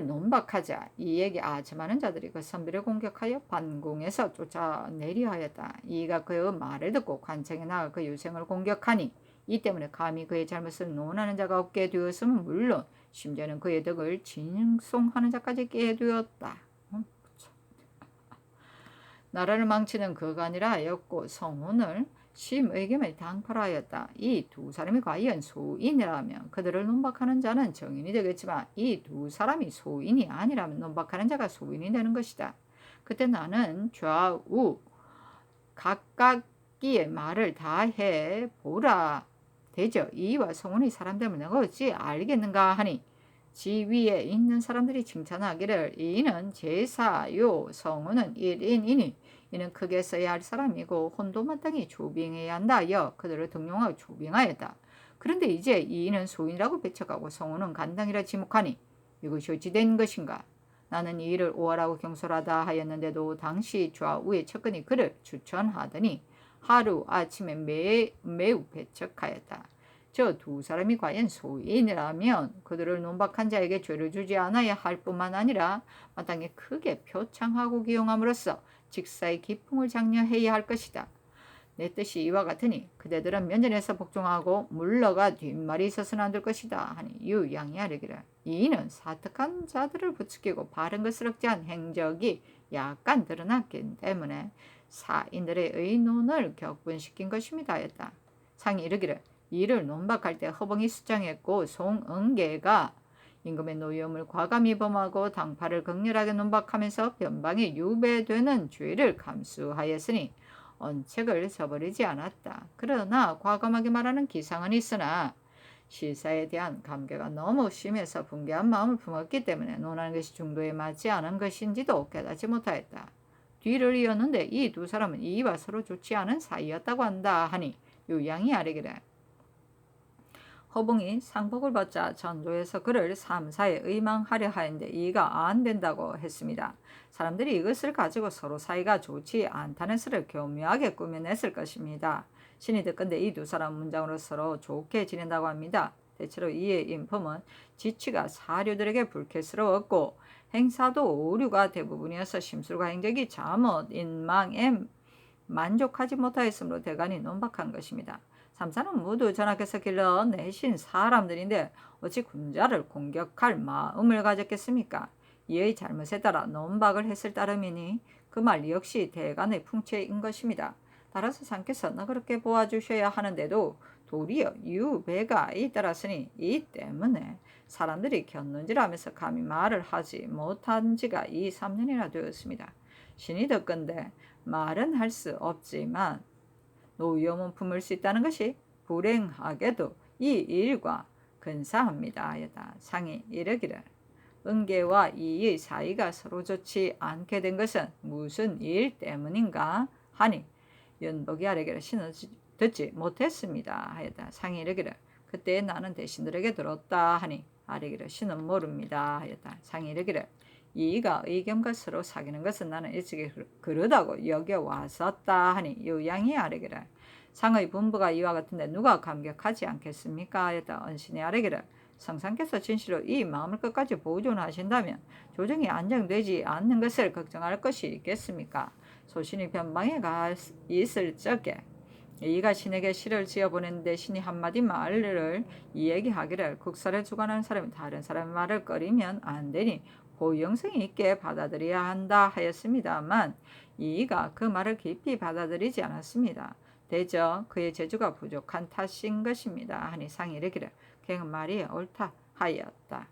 논박하자 이에게 아주 많은 자들이 그 선비를 공격하여 반궁에서 쫓아내려 하였다. 이가 그의 말을 듣고 관청에 나가 그 유생을 공격하니 이 때문에 감히 그의 잘못을 논하는 자가 없게 되었으면 물론 심지어는 그의 덕을 징송하는 자까지 깨게 되었다. 나라를 망치는 그가 아니라 하였고 성운을 심의겸에 당파하였다. 이 두 사람이 과연 소인이라면 그들을 논박하는 자는 정인이 되겠지만 이 두 사람이 소인이 아니라면 논박하는 자가 소인이 되는 것이다. 그때 나는 좌우 각각의 말을 다 해 보라. 되죠. 이와 성운이 사람됨을 내가 어찌 알겠는가 하니 지위에 있는 사람들이 칭찬하기를 이는 제사요 성운은 1인이니 이는 크게 써야 할 사람이고 혼도 마땅히 조빙해야 한다 하여 그들을 등용하고 조빙하였다. 그런데 이제 이인은 소인이라고 배척하고 성운은 간당이라 지목하니 이것이 어찌 된 것인가. 나는 이 일을 오하라고 경솔하다 하였는데도 당시 좌우의 측근이 그를 추천하더니 하루 아침에 매우 배척하였다. 저 두 사람이 과연 소인이라면 그들을 논박한 자에게 죄를 주지 않아야 할 뿐만 아니라 마땅히 크게 표창하고 기용함으로써 직사의 기풍을 장려해야 할 것이다. 내 뜻이 이와 같으니 그대들은 면전에서 복종하고 물러가 뒷말이 있어서는 안 될 것이다 하니 유양이 아뢰기를 이는 사특한 자들을 부추기고 바른 것을 억제한 행적이 약간 드러났기 때문에 사인들의 의논을 격분시킨 것입니다 하였다. 상이 이르기를 이를 논박할 때 허봉이 수장했고 송응계가 임금의 노여움을 과감히 범하고 당파를 극렬하게 논박하면서 변방에 유배되는 죄를 감수하였으니 언책을 저버리지 않았다. 그러나 과감하게 말하는 기상은 있으나 실사에 대한 감개가 너무 심해서 분개한 마음을 품었기 때문에 논하는 것이 중도에 맞지 않은 것인지도 깨닫지 못하였다. 뒤를 이었는데 이 두 사람은 이와 서로 좋지 않은 사이였다고 한다 하니 요양이 아뢰기를 허봉이 상복을 받자 전조에서 그를 삼사에 의망하려 하였는데 이가 안 된다고 했습니다. 사람들이 이것을 가지고 서로 사이가 좋지 않다는 설을 교묘하게 꾸며냈을 것입니다. 신이 듣건대 이 두 사람 문장으로 서로 좋게 지낸다고 합니다. 대체로 이의 인품은 지취가 사료들에게 불쾌스러웠고 행사도 오류가 대부분이어서 심술과 행적이 잘못 인망에 만족하지 못하였으므로 대간이 논박한 것입니다. 삼사는 모두 전하께서 길러내신 사람들인데 어찌 군자를 공격할 마음을 가졌겠습니까? 이의 잘못에 따라 논박을 했을 따름이니 그 말 역시 대간의 풍채인 것입니다. 따라서 상께서 너그럽게 보아주셔야 하는데도 도리어 유배가 잇따랐으니 이 때문에 사람들이 곁눈질하면서 감히 말을 하지 못한 지가 2, 3년이나 되었습니다. 신이 듣건대 말은 할 수 없지만 노위험은 품을 수 있다는 것이 불행하게도 이 일과 근사합니다 하였다. 상이 이르기를 은계와 이의 사이가 서로 좋지 않게 된 것은 무슨 일 때문인가 하니 연복이 아뢰기를 신은 듣지 못했습니다 하였다. 상이 이르기를 그때 나는 대신들에게 들었다 하니 아뢰기를 신은 모릅니다 하였다. 상이 이르기를 이가 의견과 서로 사귀는 것은 나는 일찍이 그러다고 여겨왔었다 하니 요양이 아뢰기를 상의 분부가 이와 같은데 누가 감격하지 않겠습니까 하였다. 언신이 아뢰기를 성상께서 진실로 이 마음을 끝까지 보존하신다면 조정이 안정되지 않는 것을 걱정할 것이 있겠습니까? 소신이 변방에 가 있을 적에 이가 신에게 시를 지어보냈는데 신이 한마디 말을 이야기하기를 국사를 주관하는 사람이 다른 사람의 말을 꺼리면 안 되니 고영성이 있게 받아들여야 한다 하였습니다만 이가 그 말을 깊이 받아들이지 않았습니다. 대저 그의 재주가 부족한 탓인 것입니다 하니 상이 이르기를 갱은 말이 옳다 하였다.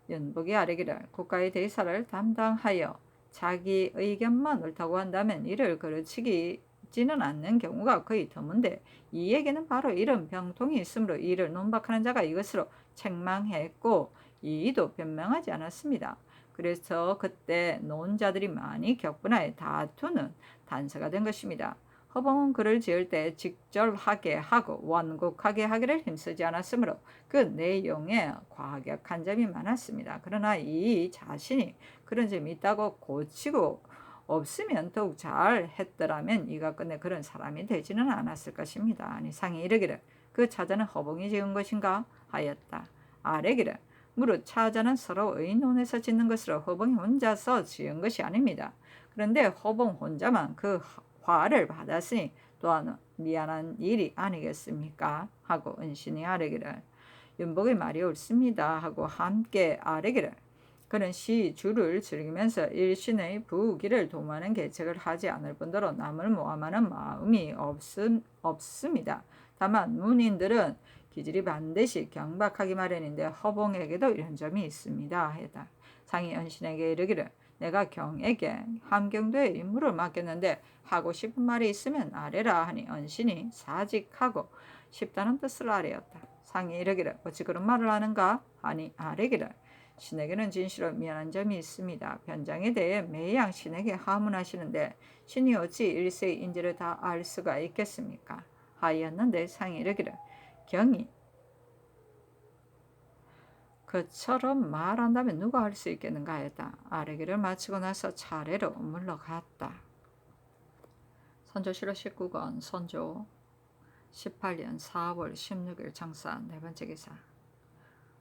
연복이 아뢰기를 국가의 대사를 담당하여 자기 의견만 옳다고 한다면 이를 그르치지는 않는 경우가 거의 드문데 이에게는 바로 이런 병통이 있으므로 이를 논박하는 자가 이것으로 책망했고 이도 변명하지 않았습니다. 그래서 그때 논자들이 많이 격분하여 다투는 단서가 된 것입니다. 허봉은 글을 지을 때 직절하게 하고 완곡하게 하기를 힘쓰지 않았으므로 그 내용에 과격한 점이 많았습니다. 그러나 이 자신이 그런 점이 있다고 고치고 없으면 더욱 잘 했더라면 이가 끝내 그런 사람이 되지는 않았을 것입니다. 아니 상이 이르기를 그 차자는 허봉이 지은 것인가 하였다. 아뢰기를 무릇 차자는 서로 의논해서 짓는 것으로 허봉이 혼자서 지은 것이 아닙니다. 그런데 허봉 혼자만 그 화를 받았으니 또한 미안한 일이 아니겠습니까? 하고 은신이 아뢰기를 연복의 말이 옳습니다 하고 함께 아뢰기를 그는 시주를 즐기면서 일신의 부귀를 도모하는 계책을 하지 않을 뿐더러 남을 모함하는 마음이 없습니다. 다만 문인들은 기질이 반드시 경박하기 마련인데 허봉에게도 이런 점이 있습니다. 하였다. 상이 은신에게 이르기를 내가 경에게 함경도의 임무를 맡겼는데 하고 싶은 말이 있으면 아뢰라 하니 은신이 사직하고 싶다는 뜻을 아뢰었다. 상이 이르기를 어찌 그런 말을 하는가 하니 아뢰기를 신에게는 진실로 미안한 점이 있습니다. 변장에 대해 매양 신에게 하문하시는데 신이 어찌 일세의 인지를 다 알 수가 있겠습니까? 하였는데 상이 이르기를 경이 그처럼 말한다면 누가 할 수 있겠는가 하였다. 아뢰기를 마치고 나서 차례로 물러갔다. 선조실록 19권 선조 18년 4월 16일 정사 네 번째 기사.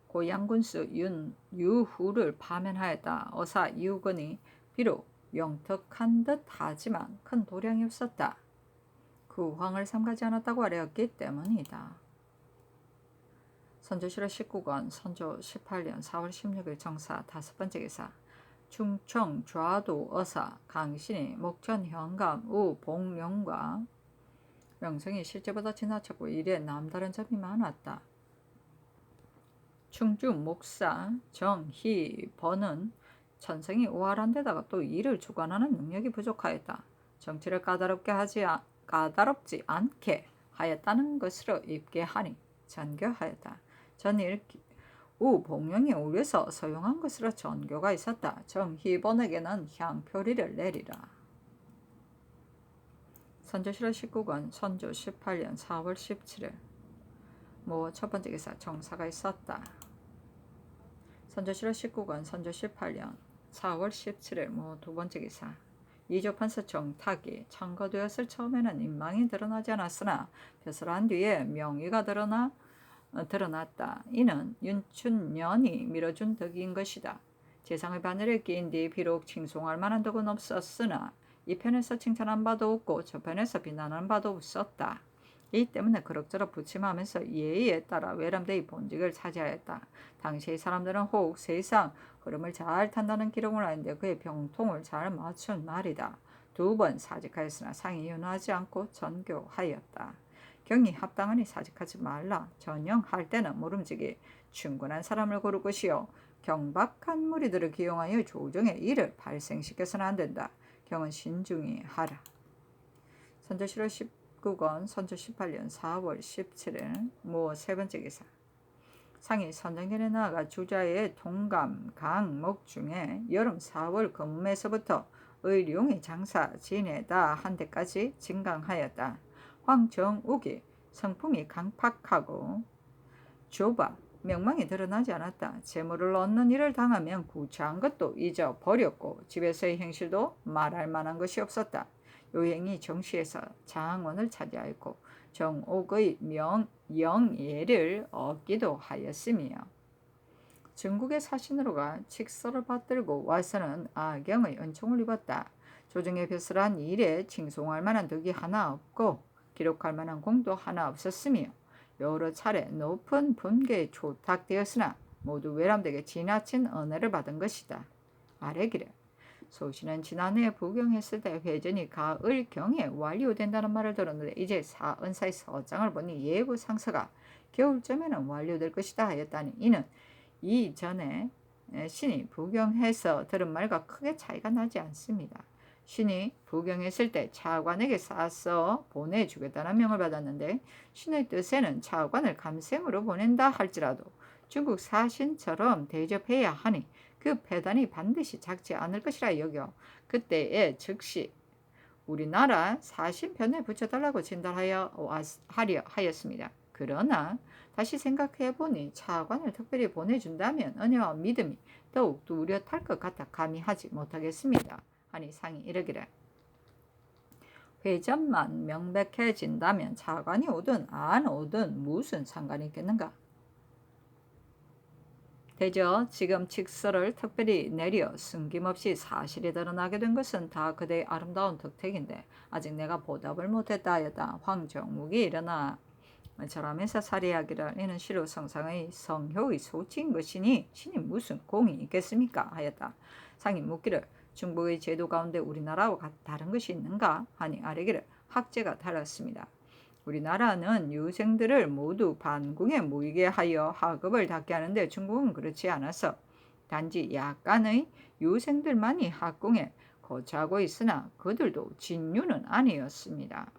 고 양군수 유후를 파면하였다. 어사 유근이 비록 영특한 듯 하지만 큰 도량이 없었다. 그 황을 삼가지 않았다고 하였기 때문이다. 선조실록 19권 선조 18년 4월 16일 정사 다섯 번째 기사. 충청 좌도 어사 강신이 목천 현감 우봉룡과 명성이 실제보다 지나쳤고 일에 남다른 점이 많았다. 충주 목사 정희번은 천성이 우월한 데다가 또 일을 주관하는 능력이 부족하였다. 정치를 까다롭지 않게 하였다는 것으로 입게하니 전교하였다. 전일 우봉룡이 울려서 서용한 것으로 전교가 있었다. 정희번에게는 향표리를 내리라. 선조실록 19권 선조 18년 4월 17일 첫 번째 기사 정사가 있었다. 선조실록 19권 선조 18년 4월 17일 두 번째 기사. 이조판서 정탁이 청거되었을 처음에는 인망이 드러나지 않았으나 벼슬한 뒤에 명의가 드러났다. 이는 윤춘년이 밀어준 덕인 것이다. 재상의 바늘에 끼인 뒤 비록 칭송할 만한 덕은 없었으나 이 편에서 칭찬한 바도 없고 저 편에서 비난한 바도 없었다. 이 때문에 그럭저럭 부침하면서 예의에 따라 외람되이 본직을 차지하였다. 당시의 사람들은 혹 세상 흐름을 잘 탄다는 기록을 하는데 그의 병통을 잘 맞춘 말이다. 2번 사직하였으나 상이 윤하지 않고 전교하였다. 경이 합당하니 사직하지 말라. 전영할 때는 모름지기 충분한 사람을 고를 것이요 경박한 무리들을 기용하여 조정의 일을 발생시켜서는 안 된다. 경은 신중히 하라. 선조실록 19권 선조 18년 4월 17일 세 번째 기사. 상이 선정전에 나아가 주자의 동감, 강, 목 중에 여름 4월 금음에서부터 의룡이 장사 지내다 한 데까지 진강하였다. 황정욱이 성품이 강팍하고 좁아 명망이 드러나지 않았다. 재물을 얻는 일을 당하면 구차한 것도 잊어버렸고 집에서의 행실도 말할 만한 것이 없었다. 요행이 정시에서 장원을 차지하였고 정옥의 영예를 얻기도 하였으며 중국의 사신으로가 칙서를 받들고 와서는 아경의 은총을 입었다. 조정의 벼슬한 일에 칭송할 만한 덕이 하나 없고 기록할 만한 공도 하나 없었으며 여러 차례 높은 분계에 초탁되었으나 모두 외람되게 지나친 은혜를 받은 것이다. 아뢰기를 소신은 지난해 부경했을 때 회전이 가을경에 완료된다는 말을 들었는데 이제 은사의 서장을 보니 예고 상서가 겨울쯤에는 완료될 것이다 하였다니 이는 이전에 신이 부경해서 들은 말과 크게 차이가 나지 않습니다. 신이 부경했을 때 차관에게 싸서 보내주겠다는 명을 받았는데 신의 뜻에는 차관을 감생으로 보낸다 할지라도 중국 사신처럼 대접해야 하니 그 배단이 반드시 작지 않을 것이라 여겨 그때에 즉시 우리나라 사신편에 붙여달라고 진달하려 하였습니다. 그러나 다시 생각해보니 차관을 특별히 보내준다면 은혜와 믿음이 더욱 뚜렷할 것 같아 감히 하지 못하겠습니다. 하니 상이 이르기를 회전만 명백해진다면 차관이 오든 안 오든 무슨 상관이 있겠는가? 대저 지금 칙서를 특별히 내려 숨김없이 사실이 드러나게 된 것은 다 그대의 아름다운 덕택인데 아직 내가 보답을 못했다 하였다. 황정욱이 일어나 절하면서 살해하기를 이는 시로 성상의 성효의 소치인 것이니 신이 무슨 공이 있겠습니까 하였다. 상이 묻기를 중국의 제도 가운데 우리나라와 다른 것이 있는가 하니 아뢰기를 학제가 달랐습니다. 우리나라는 유생들을 모두 반궁에 모이게 하여 학업을 닦게 하는데 중국은 그렇지 않아서 단지 약간의 유생들만이 학궁에 거주하고 있으나 그들도 진유는 아니었습니다.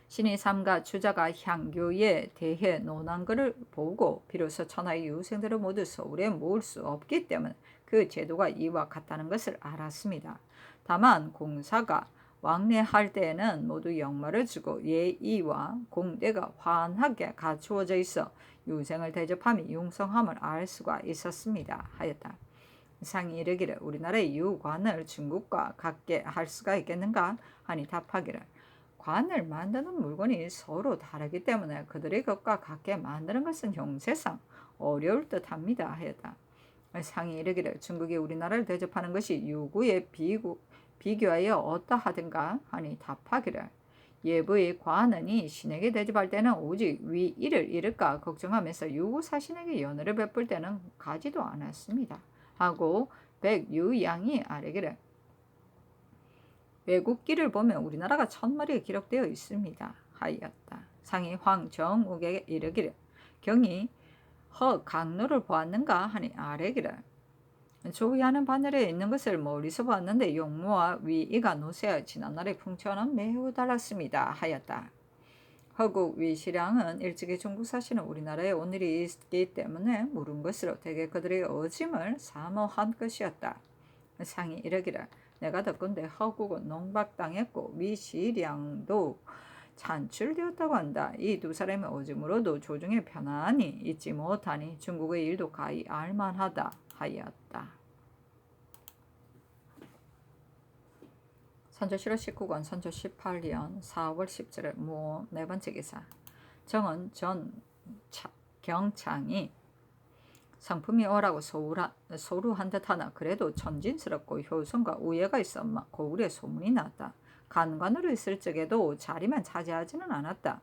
신이 삼가 주자가 향교에 대해 논한 것을 보고 비로소 천하의 유생들을 모두 서울에 모을 수 없기 때문에 그 제도가 이와 같다는 것을 알았습니다. 다만 공사가 왕래할 때에는 모두 영마를 주고 예의와 공대가 환하게 갖추어져 있어 유생을 대접함이 융성함을 알 수가 있었습니다 하였다. 상이 이르기를 우리나라의 유관을 중국과 같게 할 수가 있겠는가 하니 답하기를 관을 만드는 물건이 서로 다르기 때문에 그들의 것과 같게 만드는 것은 형세상 어려울 듯합니다 하였다. 상이 이르기를 중국이 우리나라를 대접하는 것이 유구에 비교하여 어떠하든가 하니 답하기를 예부의 관은이 신에게 대접할 때는 오직 위일을 잃을까 걱정하면서 유구 사신에게 연회를 베풀 때는 가지도 않았습니다 하고 백유양이 아뢰기를 외국기를 보면 우리나라가 1000마리에 기록되어 있습니다 하였다. 상이 황정욱에게 이르기를 경이 강로를 보았는가 하니 아뢰기를 조위하는 바늘에 있는 것을 멀리서 보았는데 용모와 위이가 노쇠하여 지난날의 풍처는 매우 달랐습니다 하였다. 허국 위시량은 일찍이 중국 사시는 우리나라에 온 일이 있기 때문에 물은 것으로 대개 그들의 어짐을 사모한 것이었다. 상이 이르기를 내가 듣건대 허국은 농박당했고 위시량도 찬출되었다고 한다. 이 두 사람의 어짐으로도 조중에 편안히 있지 못하니 중국의 일도 가히 알만하다 하였다. 선조실록 19권 선조 18년 4월 17일 모 네 번째 기사. 정은 전 경창이 상품이 오라고 소루한 듯하나 그래도 천진스럽고 효성과 우애가 있어 고을에 소문이 났다. 간관으로 있을 적에도 자리만 차지하지는 않았다.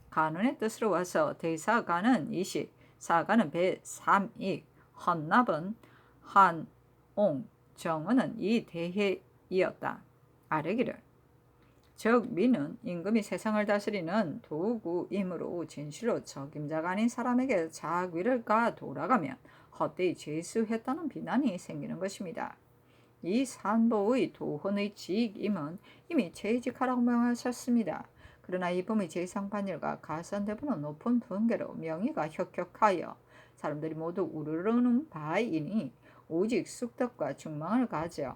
간원의 뜻으로 와서 대사관은 이시, 사관은 배삼익, 헌납은 한옹, 정은은 이 대해이었다. 아뢰기를 즉 민은 임금이 세상을 다스리는 도구이므로 진실로 적임자가 아닌 사람에게 자위를 가 돌아가면 헛되이 죄수했다는 비난이 생기는 것입니다. 이 산보의 도헌의 직임은 이미 재직하라고 명하셨습니다. 그러나 이 범의 재상반일과 가선대부는 높은 분계로 명의가 혁혁하여 사람들이 모두 우르르는 바이니 오직 쑥덕과 중망을 가져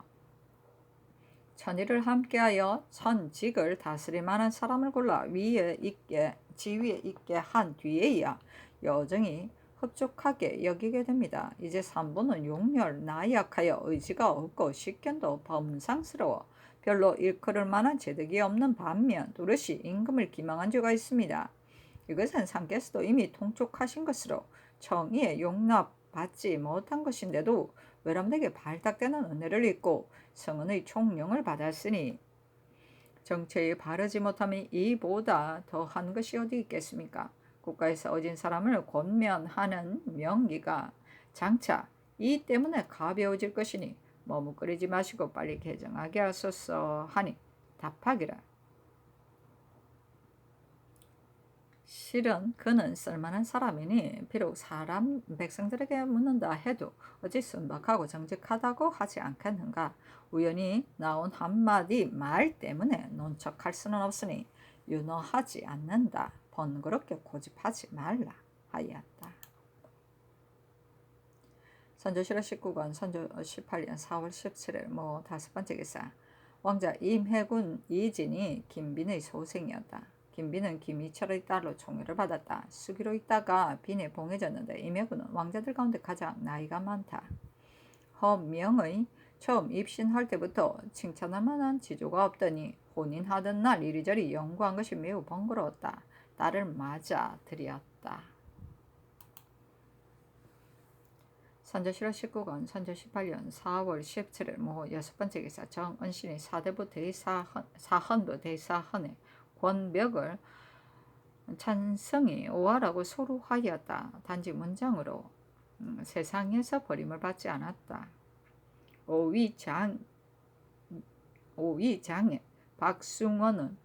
천일을 함께하여 천직을 다스릴 만한 사람을 골라 지위에 있게 한 뒤에야 여정이 흡족하게 여기게 됩니다. 이제 산보는 용렬 나약하여 의지가 없고 식견도 범상스러워 별로 일컬을 만한 재득이 없는 반면 도르시 임금을 기망한 죄가 있습니다. 이것은 상께서도 이미 통촉하신 것으로 청의에 용납받지 못한 것인데도 외람되게 발탁되는 은혜를 입고 성은의 총령을 받았으니 정체에 바르지 못함이 이보다 더한 것이 어디 있겠습니까? 국가에서 어진 사람을 권면하는 명기가 장차 이 때문에 가벼워질 것이니 머뭇거리지 마시고 빨리 개정하게 하소서 하니 답하기를 실은 그는 쓸만한 사람이니 비록 사람 백성들에게 묻는다 해도 어찌 순박하고 정직하다고 하지 않겠는가. 우연히 나온 한마디 말 때문에 논척할 수는 없으니 윤허하지 않는다. 번거롭게 고집하지 말라 하였다. 선조실록 19권 선조 18년 4월 17일 모 다섯 번째 기사. 왕자 임해군 이진이 김빈의 소생이었다. 김빈은 김희철의 딸로 총애를 받았다. 수기로 있다가 빈에 봉해졌는데 임해군은 왕자들 가운데 가장 나이가 많다. 허명의 처음 입신할 때부터 칭찬할 만한 지조가 없더니 혼인하던 날 이리저리 연구한 것이 매우 번거로웠다. 딸을 맞아 들였다. 선조실록 19권 선조 18년 4월 17일 모 여섯 번째 기사. 정은신이 사대부 대사헌부 대사헌의 권벽을 찬성이 오하라고 서로 하였다. 단지 문장으로 세상에서 버림을 받지 않았다. 오위장에 박승원은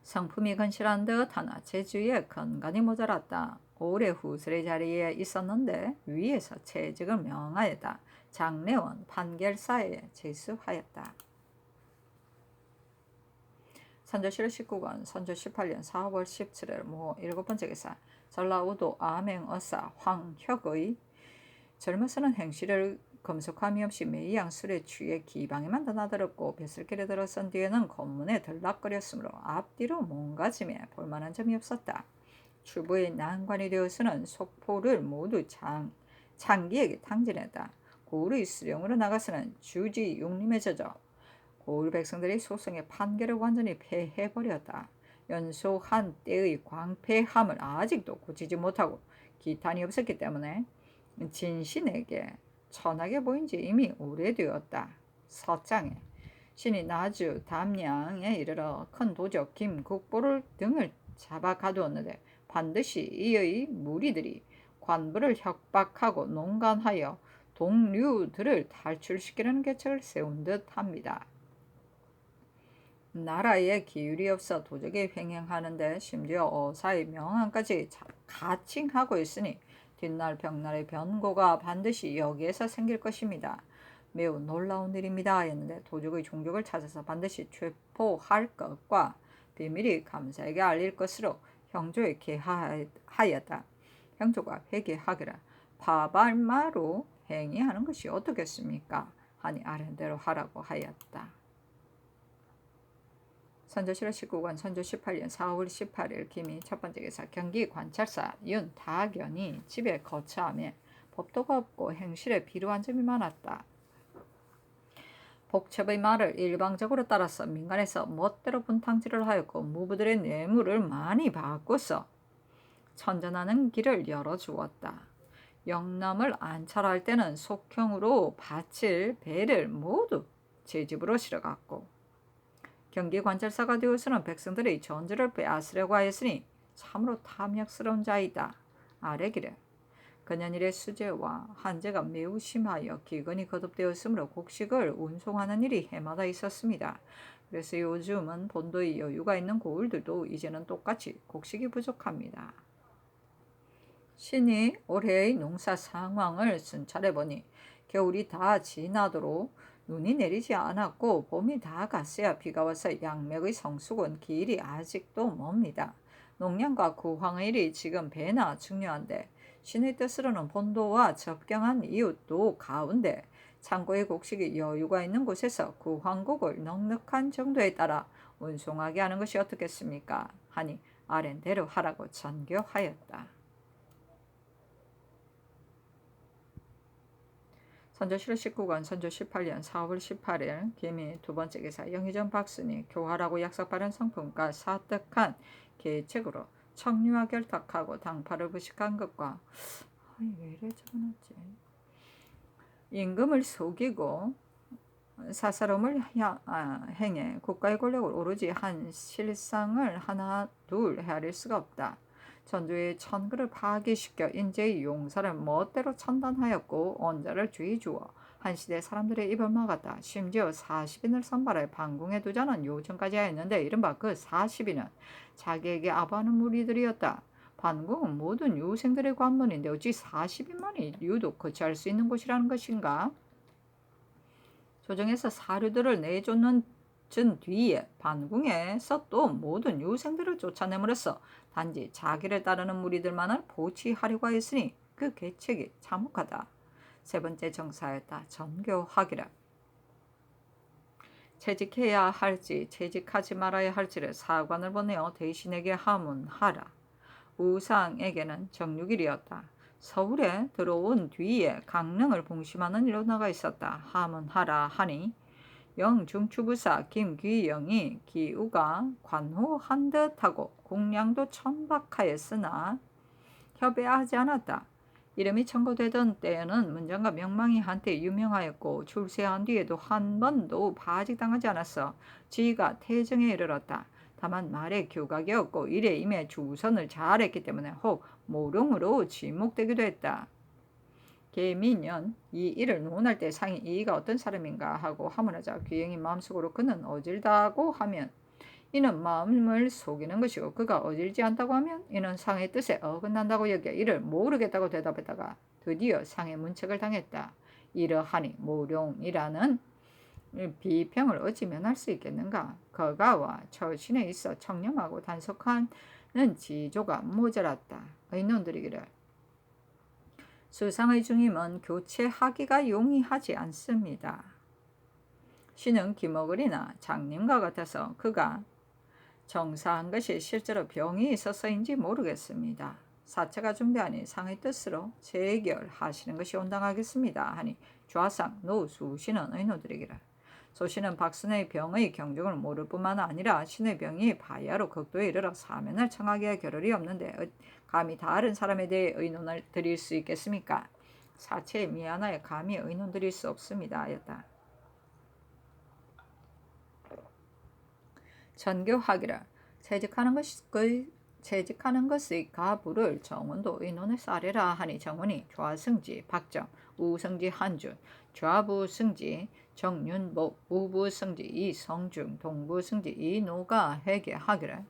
성품이 건실한 듯하나 재주에 건강이 모자랐다. 오래 후술의 자리에 있었는데 위에서 채직을 명하였다. 장례원 판결사에 제수하였다. 선조실 19권 선조 18년 4월 17일 모 7번째 기사 전라우도 암행어사 황혁의 젊어서는 행실을 검속함이 없이 매양 술에 취해 기방에만 드나들었고 벼슬길에 들어선 뒤에는 검문에 들락거렸으므로 앞뒤로 몸가짐에 볼만한 점이 없었다. 추부의 난관이 되어서는 속포를 모두 장기에게 탕진했다. 고을의 수령으로 나가서는 주지 용림에 젖어 고을 백성들이 소송의 판결을 완전히 패해버렸다. 연소한 때의 광패함을 아직도 고치지 못하고 기탄이 없었기 때문에 진신에게 천하게 보인 지 이미 오래되었다. 서장에 신이 나주 담양에 이르러 큰 도적 김국보를 등을 잡아 가두었는데 반드시 이의 무리들이 관부를 협박하고 농간하여 동류들을 탈출시키려는 계책을 세운 듯합니다. 나라에 기율이 없어 도적이 횡행하는데 심지어 어사의 명함까지 가칭하고 있으니 뒷날 벽날의 변고가 반드시 여기에서 생길 것입니다. 매우 놀라운 일입니다 했는데 도적의 종족을 찾아서 반드시 체포할 것과 비밀이 감사에게 알릴 것으로 형조에 계하였다. 형조가 회개하기라 파발마로 행위하는 것이 어떻겠습니까? 하니 아랜대로 하라고 하였다. 선조실 19권 선조 18년 4월 18일 김이 첫번째 기사 경기 관찰사 윤다견이 집에 거처하며 법도가 없고 행실에 비루한 점이 많았다. 복첩의 말을 일방적으로 따라서 민간에서 멋대로 분탕질을 하였고 무부들의 뇌물을 많이 바꿔서 천전하는 길을 열어주었다. 영남을 안찰할 때는 속형으로 바칠 배를 모두 제 집으로 실어갔고 경기관찰사가 되어서는 백성들의 전주를 빼앗으려고 하였으니 참으로 탐욕스러운 자이다. 아래기래 근현일의 수재와 한재가 매우 심하여 기근이 거듭되었으므로 곡식을 운송하는 일이 해마다 있었습니다. 그래서 요즘은 본도의 여유가 있는 고을들도 이제는 똑같이 곡식이 부족합니다. 신이 올해의 농사 상황을 순찰해보니 겨울이 다 지나도록 눈이 내리지 않았고 봄이 다 갔어야 비가 와서 양맥의 성숙은 길이 아직도 멉니다. 농량과 구황의 일이 지금 배나 중요한데 신의 뜻으로는 본도와 접경한 이웃도 가운데 창고의 곡식이 여유가 있는 곳에서 구황곡을 넉넉한 정도에 따라 운송하게 하는 것이 어떻겠습니까? 하니 아랜대로 하라고 전교하였다. 선조실 19권 선조 18년 4월 18일 김이 두번째 기사 영의정 박순이 교활하고 약삭빠른 성품과 사득한 계책으로 청류와 결탁하고 당파를 부식한 것과 왜 이래 적어놨지? 임금을 속이고 사사로움을 행해 국가의 권력을 오로지 한 실상을 하나 둘 헤아릴 수가 없다. 전주의 천그를 파괴시켜 인재의 용사를 멋대로 천단하였고 언자를 죄주어 한 시대 사람들의 입을 막았다. 심지어 40인을 선발해 반궁에 두자는 요청까지 하였는데 이른바 그 40인은 자기에게 아부하는 무리들이었다. 반궁은 모든 유생들의 관문인데 어찌 40인만이 유독 거치할 수 있는 곳이라는 것인가? 조정에서 사료들을 내쫓는 뒤에 반궁에서 또 모든 유생들을 쫓아내므로써 단지 자기를 따르는 무리들만을 보치하려고 했으니 그 계책이 참혹하다. 세 번째 정사였다. 전교하기라. 채직해야 할지 채직하지 말아야 할지를 사관을 보내어 대신에게 하문하라. 우상에게는 정육일이었다. 서울에 들어온 뒤에 강릉을 봉심하는 일로 나가 있었다. 하문하라 하니 영중추부사 김귀영이 기우가 관호한 듯하고 공량도 천박하였으나 협의하지 않았다. 이름이 청구되던 때에는 문장과 명망이 한때 유명하였고 출세한 뒤에도 한 번도 파직당하지 않았어. 지가 태정에 이르렀다. 다만 말에 교각이 없고 일에 임해 주선을 잘했기 때문에 혹 모령으로 지목되기도 했다. 계민연 이 일을 논할 때 상이 이가 어떤 사람인가 하고 하문하자 귀영이 마음속으로 그는 어질다고 하면 이는 마음을 속이는 것이고 그가 어질지 않다고 하면 이는 상의 뜻에 어긋난다고 여겨 이를 모르겠다고 대답했다가 드디어 상의 문책을 당했다. 이러하니 모룡이라는 비평을 어찌 면할 수 있겠는가. 거가와 처신에 있어 청렴하고 단속하는 지조가 모자랐다. 의논드리기를 수상의 중임은 교체하기가 용이하지 않습니다. 신은 기먹으리나 장님과 같아서 그가 정사한 것이 실제로 병이 있어서인지 모르겠습니다. 사체가 중대하니 상의 뜻으로 재결하시는 것이 온당하겠습니다. 하니 좌상 노수신은 의논드리기를 소신은 박순의 병의 경중을 모를 뿐만 아니라 신의 병이 바야로 극도에 이르러 사면을 청하기에 겨를이 없는데 감히 다른 사람에 대해 의논을 드릴 수 있겠습니까? 사체에 미안하여 감히 의논 드릴 수 없습니다. 하였다. 전교하기를 채직하는 것의 가부를 정원도 의논에 싸려라 하니 정원이 좌승지 박정, 우승지 한준, 좌부승지 정윤복, 우부승지 이성중, 동부승지 이노가 회개하기를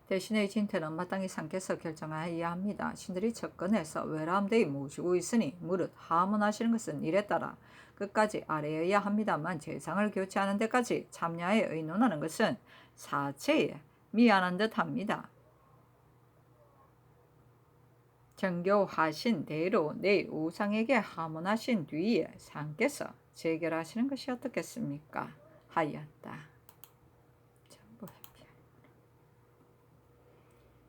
대신의 진퇴는 마땅히 상께서 결정하여야 합니다. 신들이 접근해서 외람되이 모시고 있으니 무릇 하문하시는 것은 이래 따라 끝까지 아뢰어야 합니다만 재상을 교체하는 데까지 참여하여 의논하는 것은 사체에 미안한 듯 합니다. 정교하신 대로 내 우상에게 하문하신 뒤에 상께서 재결하시는 것이 어떻겠습니까? 하였다.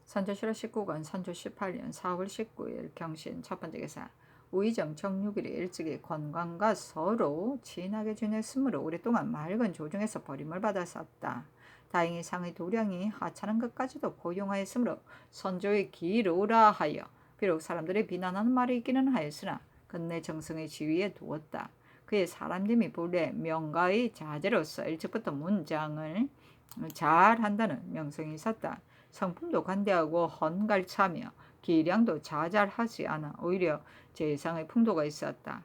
선조실호 19권 선조 18년 4월 19일 경신 첫번째 기사 우의정 정육일이 일찍이 권광과 서로 친하게 지냈으므로 오랫동안 맑은 조중에서 버림을 받았었다. 다행히 상의 도량이 하찮은 것까지도 고용하였으므로 선조의 기로라 하여 비록 사람들이 비난하는 말이 있기는 하였으나 끝내 정성의 지위에 두었다. 그의 사람됨이 본래 명가의 자제로서 일찍부터 문장을 잘한다는 명성이 있었다. 성품도 관대하고 헌갈차며 기량도 자잘하지 않아 오히려 재상의 풍도가 있었다.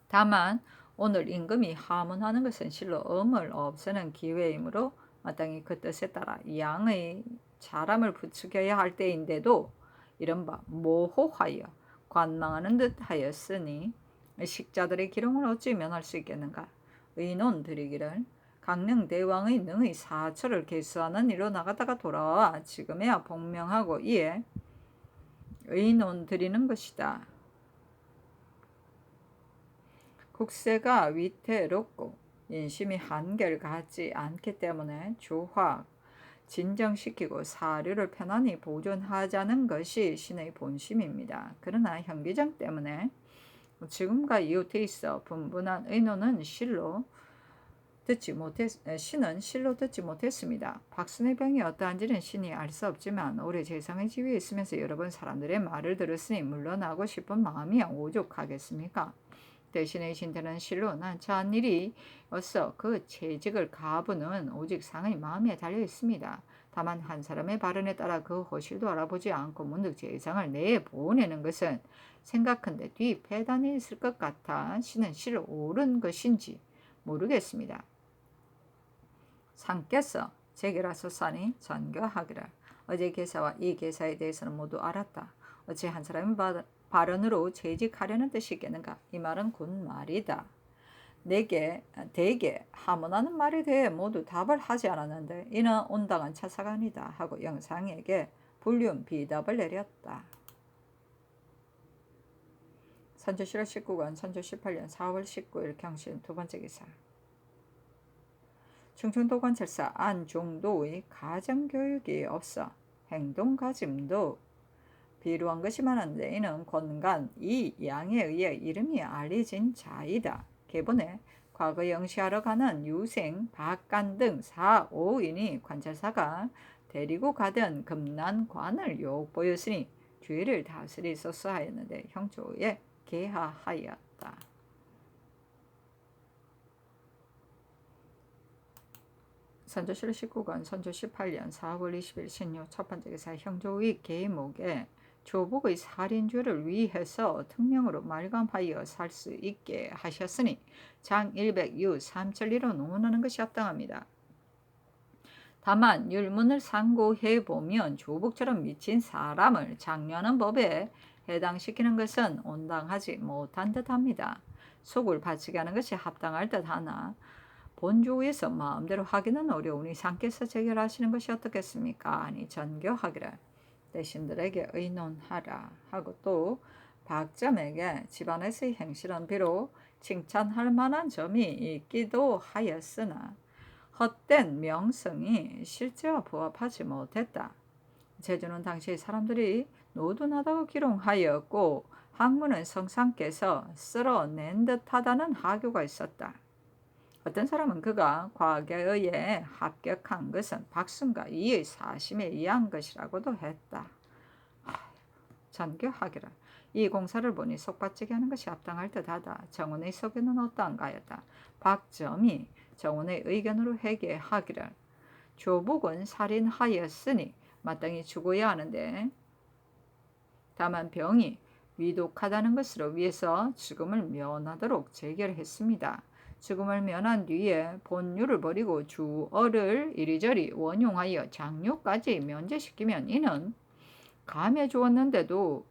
다만 오늘 임금이 하문하는 것은 실로 엄을 없애는 기회이므로 마땅히 그 뜻에 따라 양의 사람을 부추겨야 할 때인데도 이른바 모호하여 관망하는 듯 하였으니 식자들의 기롱을 어찌 면할 수 있겠는가. 의논 드리기를 강릉대왕의 능의 사처를 개수하는 일로 나가다가 돌아와 지금에야 복명하고 이에 의논 드리는 것이다. 국세가 위태롭고 인심이 한결 같지 않기 때문에 조화 진정시키고 사료를 편안히 보존하자는 것이 신의 본심입니다. 그러나 현기정 때문에 지금과 이웃에 있어 분분한 의논은 신은 실로 듣지 못했습니다. 박순의 병이 어떠한지는 신이 알 수 없지만 올해 재상의 지위에 있으면서 여러 번 사람들의 말을 들었으니 물러나고 싶은 마음이야 오죽하겠습니까? 대신의 진태는 실로 난처한 일이 어서 그 채직을 가부는 오직 상의 마음에 달려 있습니다. 다만 한 사람의 발언에 따라 그 허실도 알아보지 않고 문득 재상을 내보내는 것은 생각한데 뒤 배단이 있을 것 같아 신은 실로 옳은 것인지 모르겠습니다. 상께서 재결하소서니 전교하기를 어제 계사와 이 계사에 대해서는 모두 알았다. 어찌 한 사람의 발언으로 재직하려는 뜻이 있겠는가? 이 말은 곧 말이다. 내게 대개 하문하는 말에 대해 모두 답을 하지 않았는데 이는 온당한 차사가 아니다 하고 영상에게 불륜 비답을 내렸다. 선조실호 19권 선조 18년 4월 19일 경신 두번째 기사 충청도관찰사 안종도의 가정교육이 없어 행동가짐도 비루한 것이 많은데 이는 권간 이 양에 의해 이름이 알려진 자이다. 계본에 과거 영시하러 가는 유생, 박간 등 4, 5인이 관찰사가 데리고 가던 금난관을 욕보였으니 죄를 다스리소서 하였는데 형조에 계하하였다. 선조실 19권 선조 18년 4월 20일 신유 첫 번째 기사 형조의 계목에 조복의 살인죄를 위해서 특명으로 말감하여 살 수 있게 하셨으니 장 100유 3천리로 논하는 것이 합당합니다. 다만 율문을 상고해보면 조복처럼 미친 사람을 장려하는 법에 해당시키는 것은 온당하지 못한 듯합니다. 속을 바치게 하는 것이 합당할 듯하나 본조에서 마음대로 하기는 어려우니 상께서 재결하시는 것이 어떻겠습니까? 아니 전교하기를 대신들에게 의논하라 하고 또 박점에게 집안에서의 행실은 비록 칭찬할 만한 점이 있기도 하였으나 헛된 명성이 실제와 부합하지 못했다. 제주는 당시 사람들이 노둔하다고 기롱하였고 학문은 성상께서 쓸어낸 듯하다는 하교가 있었다. 어떤 사람은 그가 과거에 의해 합격한 것은 박순과 이의 사심에 의한 것이라고도 했다. 전교하기라. 이 공사를 보니 속바치게 하는 것이 합당할 듯하다. 정원의 소견은 어떠한가 하였다. 박점이 정원의 의견으로 회개하기를 조복은 살인하였으니 마땅히 죽어야 하는데 다만 병이 위독하다는 것으로 위해서 죽음을 면하도록 재결했습니다. 죽음을 면한 뒤에 본유를 버리고 주어를 이리저리 원용하여 장유까지 면제시키면 이는 감해 주었는데도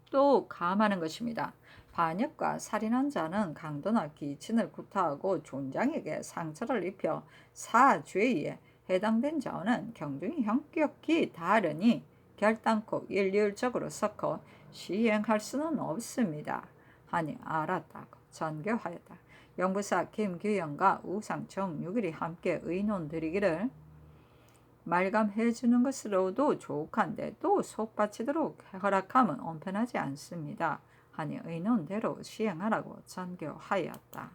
또 감하는 것입니다. 반역과 살인한 자는 강도나 기친을 구타하고 존장에게 상처를 입혀 사죄에 해당된 자는 경중이 형격히 다르니 결단코 일률적으로 섞어 시행할 수는 없습니다. 하니 알았다고 전교하였다. 영부사 김규영과 우상 정육일이 함께 의논드리기를 말감해 주는 것으로도 족한데 또 속바치도록 허락함은 온편하지 않습니다. 하니 의논대로 시행하라고 전교하였다.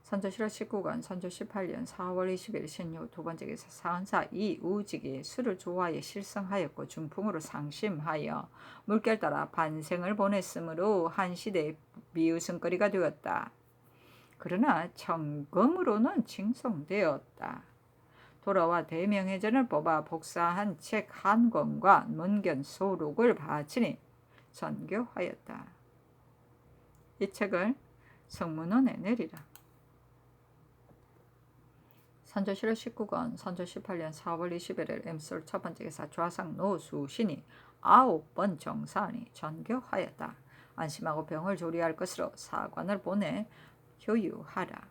선조실록 19권 선조 18년 4월 20일 신유 두 번째 기사 사은사 이우직이 술을 좋아하여 실성하였고 중풍으로 상심하여 물결 따라 반생을 보냈으므로 한 시대의 비웃음거리가 되었다. 그러나 청검으로는 칭송되었다. 돌아와 대명해전을 뽑아 복사한 책 한 권과 문견 소록을 바치니 전교하였다. 이 책을 성문원에 내리라. 선조실록 19권 선조 18년 4월 21일 임술 첫 번째 기사 좌상 노수신이 9번 정사하니 전교하였다. 안심하고 병을 조리할 것으로 사관을 보내 효유하라.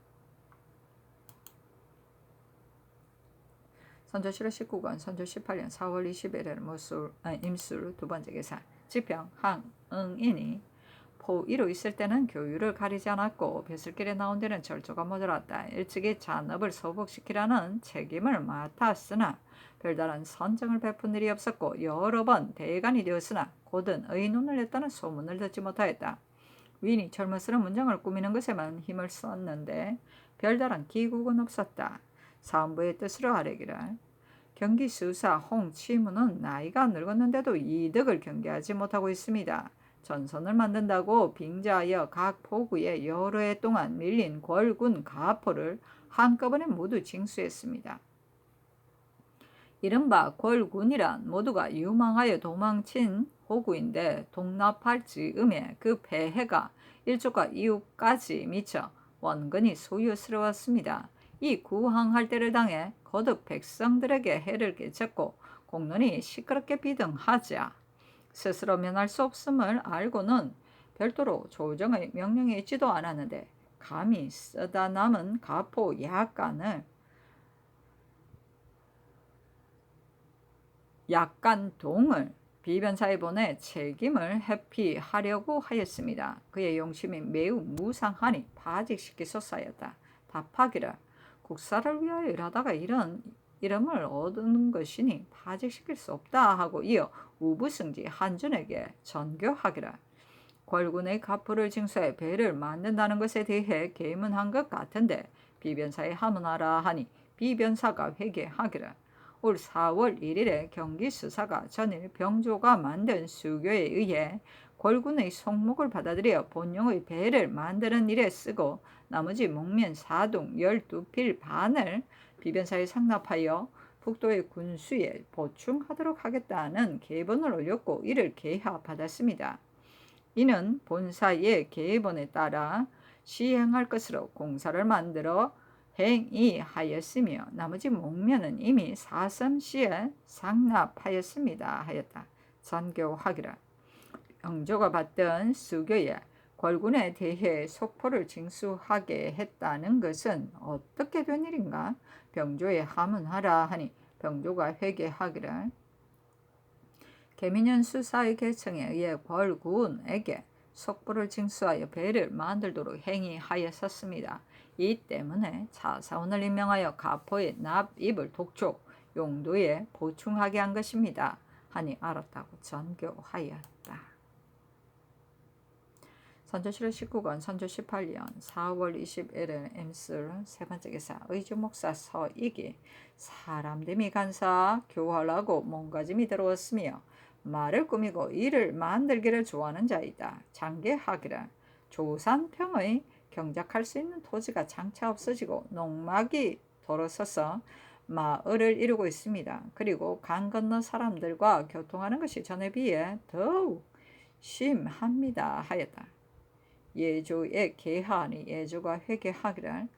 선조실록 19권 선조 18년 4월 21일 임술 두 번째 기사 지평 항응인이 포위로 있을 때는 교유를 가리지 않았고 벼슬길에 나온 데는 절조가 모자랐다. 일찍이 잔업을 소복시키라는 책임을 맡았으나 별다른 선정을 베푼 일이 없었고 여러 번 대간이 되었으나 곧은 의논을 했다는 소문을 듣지 못하였다. 위인이 젊은스러운 문장을 꾸미는 것에만 힘을 썼는데 별다른 기국은 없었다. 사헌부의 뜻으로 아뢰기를 경기수사 홍치무는 나이가 늙었는데도 이득을 경계하지 못하고 있습니다. 전선을 만든다고 빙자하여 각 포구에 여러 해 동안 밀린 궐군 가포를 한꺼번에 모두 징수했습니다. 이른바 궐군이란 모두가 유망하여 도망친 호구인데 동납할 즈음에 그 폐해가 일족과 이웃까지 미쳐 원근히 소유스러웠습니다. 이 구항할 때를 당해 거듭 백성들에게 해를 끼쳤고 공론이 시끄럽게 비등하자 스스로 면할 수 없음을 알고는 별도로 조정의 명령이 있지도 않았는데 감히 쓰다 남은 가포 약간을 약간동을 비변사에 보내 책임을 회피하려고 하였습니다. 그의 용심이 매우 무상하니 파직시키소서였다. 답하기를 국사를 위하여 일하다가 이름을 얻는 것이니 파직시킬 수 없다 하고 이어 우부승지 한준에게 전교하기를 궐군의 가포를 징수해 배를 만든다는 것에 대해 계문한 것 같은데 비변사에 하문하라 하니 비변사가 회개하기를 올 4월 1일에 경기수사가 전일 병조가 만든 수교에 의해 궐군의 송목을 받아들여 본용의 배를 만드는 일에 쓰고 나머지 목면 4동 12필 반을 비변사에 상납하여 북도의 군수에 보충하도록 하겠다는 계본을 올렸고 이를 계하받았습니다. 이는 본사의 계본에 따라 시행할 것으로 공사를 만들어 행의하였으며 나머지 목면은 이미 사섬시에 상납하였습니다 하였다. 전교하기라. 영조가 받던 수교에 궐군에 대해 속포를 징수하게 했다는 것은 어떻게 된 일인가? 병조에 하문하라 하니 병조가 회개하기를 계민현 수사의 계청에 의해 궐군에게 속보를 징수하여 배를 만들도록 행위하였었습니다. 이 때문에 차사원을 임명하여 가포의 납입을 독촉 용도에 보충하게 한 것입니다. 하니 알았다고 전교하였다. 선조실록 19권 선조 18년 4월 21일 임술 세번째 기사 의주목사 서익이 사람됨이 간사 교활하고 몸가짐이 들어왔으며 말을 꾸미고 일을 만들기를 좋아하는 자이다. 장계하기를 조산평의 경작할 수 있는 토지가 장차 없어지고 농막이 돌아서서 마을을 이루고 있습니다. 그리고 강 건너 사람들과 교통하는 것이 전에 비해 더욱 심합니다 하였다. 예조의 계하니 예조가 회개하기를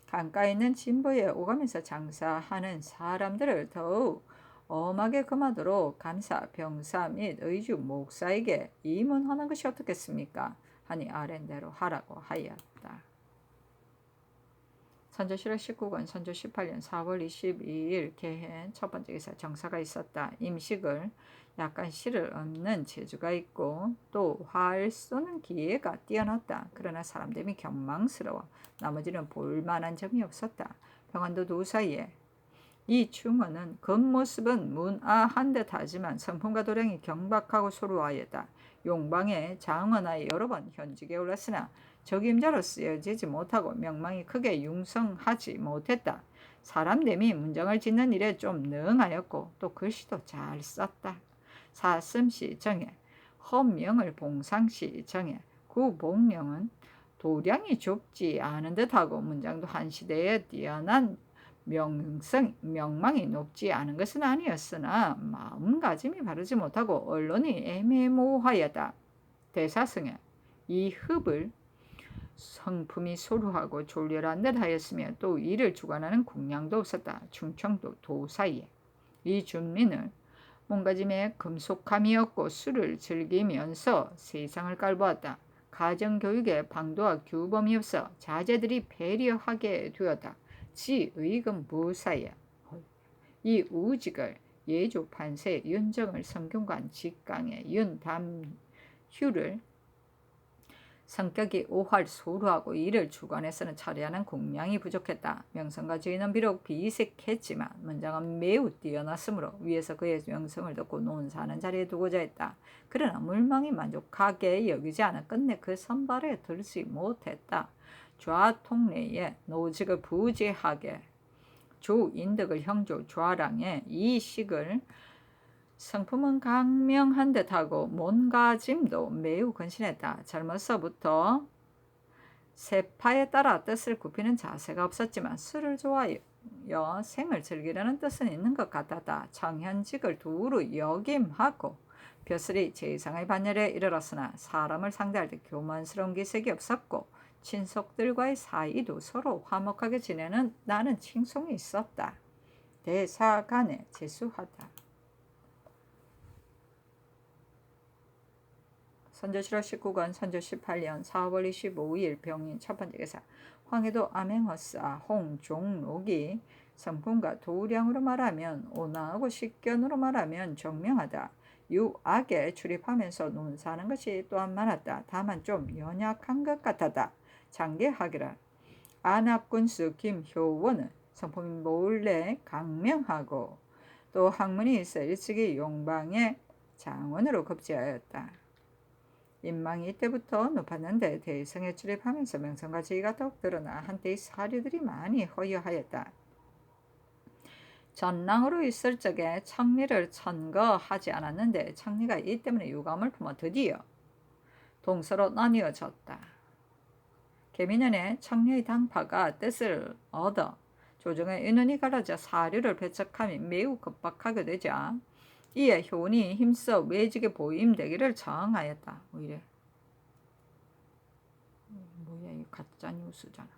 강가에 있는 진보에 오가면서 장사하는 사람들을 더욱 엄하게 금하도록 감사, 병사 및 의주, 목사에게 이문하는 것이 어떻겠습니까? 하니 아랜대로 하라고 하였다. 선조실록 19권 선조 18년 4월 22일 개해 첫번째 기사 정사가 있었다. 임식을 약간 실을 얻는 재주가 있고 또 활 쏘는 기회가 뛰어났다. 그러나 사람들이 경망스러워 나머지는 볼만한 점이 없었다. 병원도 두 사이에 이 충원은 겉모습은 문아한 듯 하지만 성품과 도량이 경박하고 소루하였다. 용방에 장원하에 여러 번 현직에 올랐으나 적임자로 쓰여지지 못하고 명망이 크게 융성하지 못했다. 사람됨이 문장을 짓는 일에 좀 능하였고 또 글씨도 잘 썼다. 사슴시 정에 헌명을 봉상시 정에 구복령은 도량이 좁지 않은 듯하고 문장도 한 시대에 뛰어난 명망이 높지 않은 것은 아니었으나 마음가짐이 바르지 못하고 언론이 애매모호하였다. 대사성에 이 흡을 성품이 소루하고 졸렬한 듯 하였으며 또 이를 주관하는 궁량도 없었다. 충청도 도사이에 이 준민을 몸가짐에 금속함이었고 술을 즐기면서 세상을 깔보았다. 가정교육에 방도와 규범이 없어 자제들이 배려하게 되었다. 지의금 무사야. 이 우직을 예조 판세 윤정을 성균관 직강의 윤담휴를 성격이 오활 소루하고 이를 주관해서는 처리하는 공량이 부족했다. 명성과 지위는 비록 비색했지만 문장은 매우 뛰어났으므로 위에서 그의 명성을 듣고 논사하는 자리에 두고자 했다. 그러나 물망이 만족하게 여기지 않아 끝내 그 선발에 들지 못했다. 좌통례에 노직을 부재하게 조인덕을 형조 좌랑에 이 식을 성품은 강명한 듯하고 몸가짐도 매우 근신했다. 젊어서부터 세파에 따라 뜻을 굽히는 자세가 없었지만 술을 좋아하여 생을 즐기려는 뜻은 있는 것 같았다. 청현직을 두루 역임하고 벼슬이 제2상의 반열에 이르렀으나 사람을 상대할 때 교만스러운 기색이 없었고 친속들과의 사이도 서로 화목하게 지내는 나는 칭송이 있었다. 대사간에 재수하다. 선조실록 19권 선조 18년 4월 25일 병인 첫번째 기사 황해도 암행어사 홍종록이 성품과 도량으로 말하면 온화하고 식견으로 말하면 정명하다. 유악에 출입하면서 논사하는 것이 또한 많았다. 다만 좀 연약한 것 같았다. 장계하기라. 안압군수 김효원은 성품이 몰래 강명하고 또 학문이 있어 일찍이 용방의 장원으로 급제하였다. 인망이 이때부터 높았는데 대성에 출입하면서 명성과 지위가 더욱 드러나 한때의 사류들이 많이 허여하였다. 전랑으로 있을 적에 청리를 천거하지 않았는데 청리가 이 때문에 유감을 품어 드디어 동서로 나뉘어졌다. 계민년에 청려의 당파가 뜻을 얻어 조정의 인원이 갈라져 사류를 배척함이 매우 급박하게 되자 이에 효운이 힘써 외직에 보임되기를 저항하였다. 이래. 뭐야 이 가짜 뉴스잖아.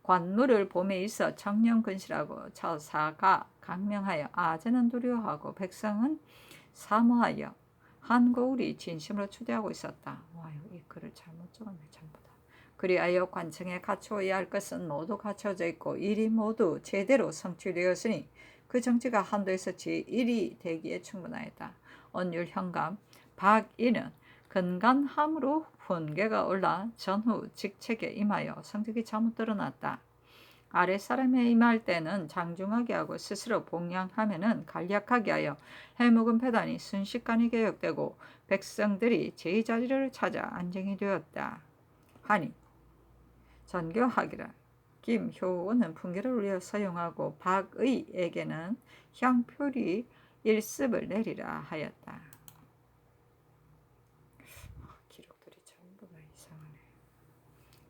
관물을 봄에 있어 청렴근실하고 처사가 강명하여 아재는 두려워하고 백성은 사모하여 한고울이 진심으로 추대하고 있었다. 와, 이 글을 잘못 적었네 전부 다. 그리하여 관청에 갖추어야 할 것은 모두 갖춰져 있고 일이 모두 제대로 성취되었으니 그 정치가 한도에서 제1이 되기에 충분하였다. 언율 현감 박이는 근간함으로 훈계가 올라 전후 직책에 임하여 성적이 잘못 드러났다. 아랫사람에 임할 때는 장중하게 하고 스스로 봉양하면은 간략하게 하여 해묵은 패단이 순식간에 개혁되고 백성들이 제자리를 찾아 안정이 되었다. 하니 전교하기를 김효우는 풍계를 올려 서용하고 박의에게는 향표리 일습을 내리라 하였다. 기록들이 전부 다 이상하네.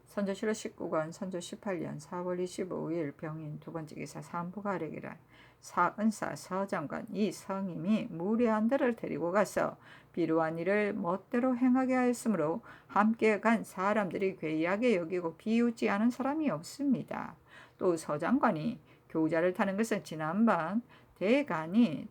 선조실록 19권 선조 18년 4월 25일 병인 두 번째 기사 산부가 아래기를 사은사 서장관 이 성임이 무례한 들을 데리고 가서 비루한 일을 멋대로 행하게 하였으므로 함께 간 사람들이 괴이하게 여기고 비웃지 않은 사람이 없습니다. 또 서장관이 교자를 타는 것은 지난번 대간이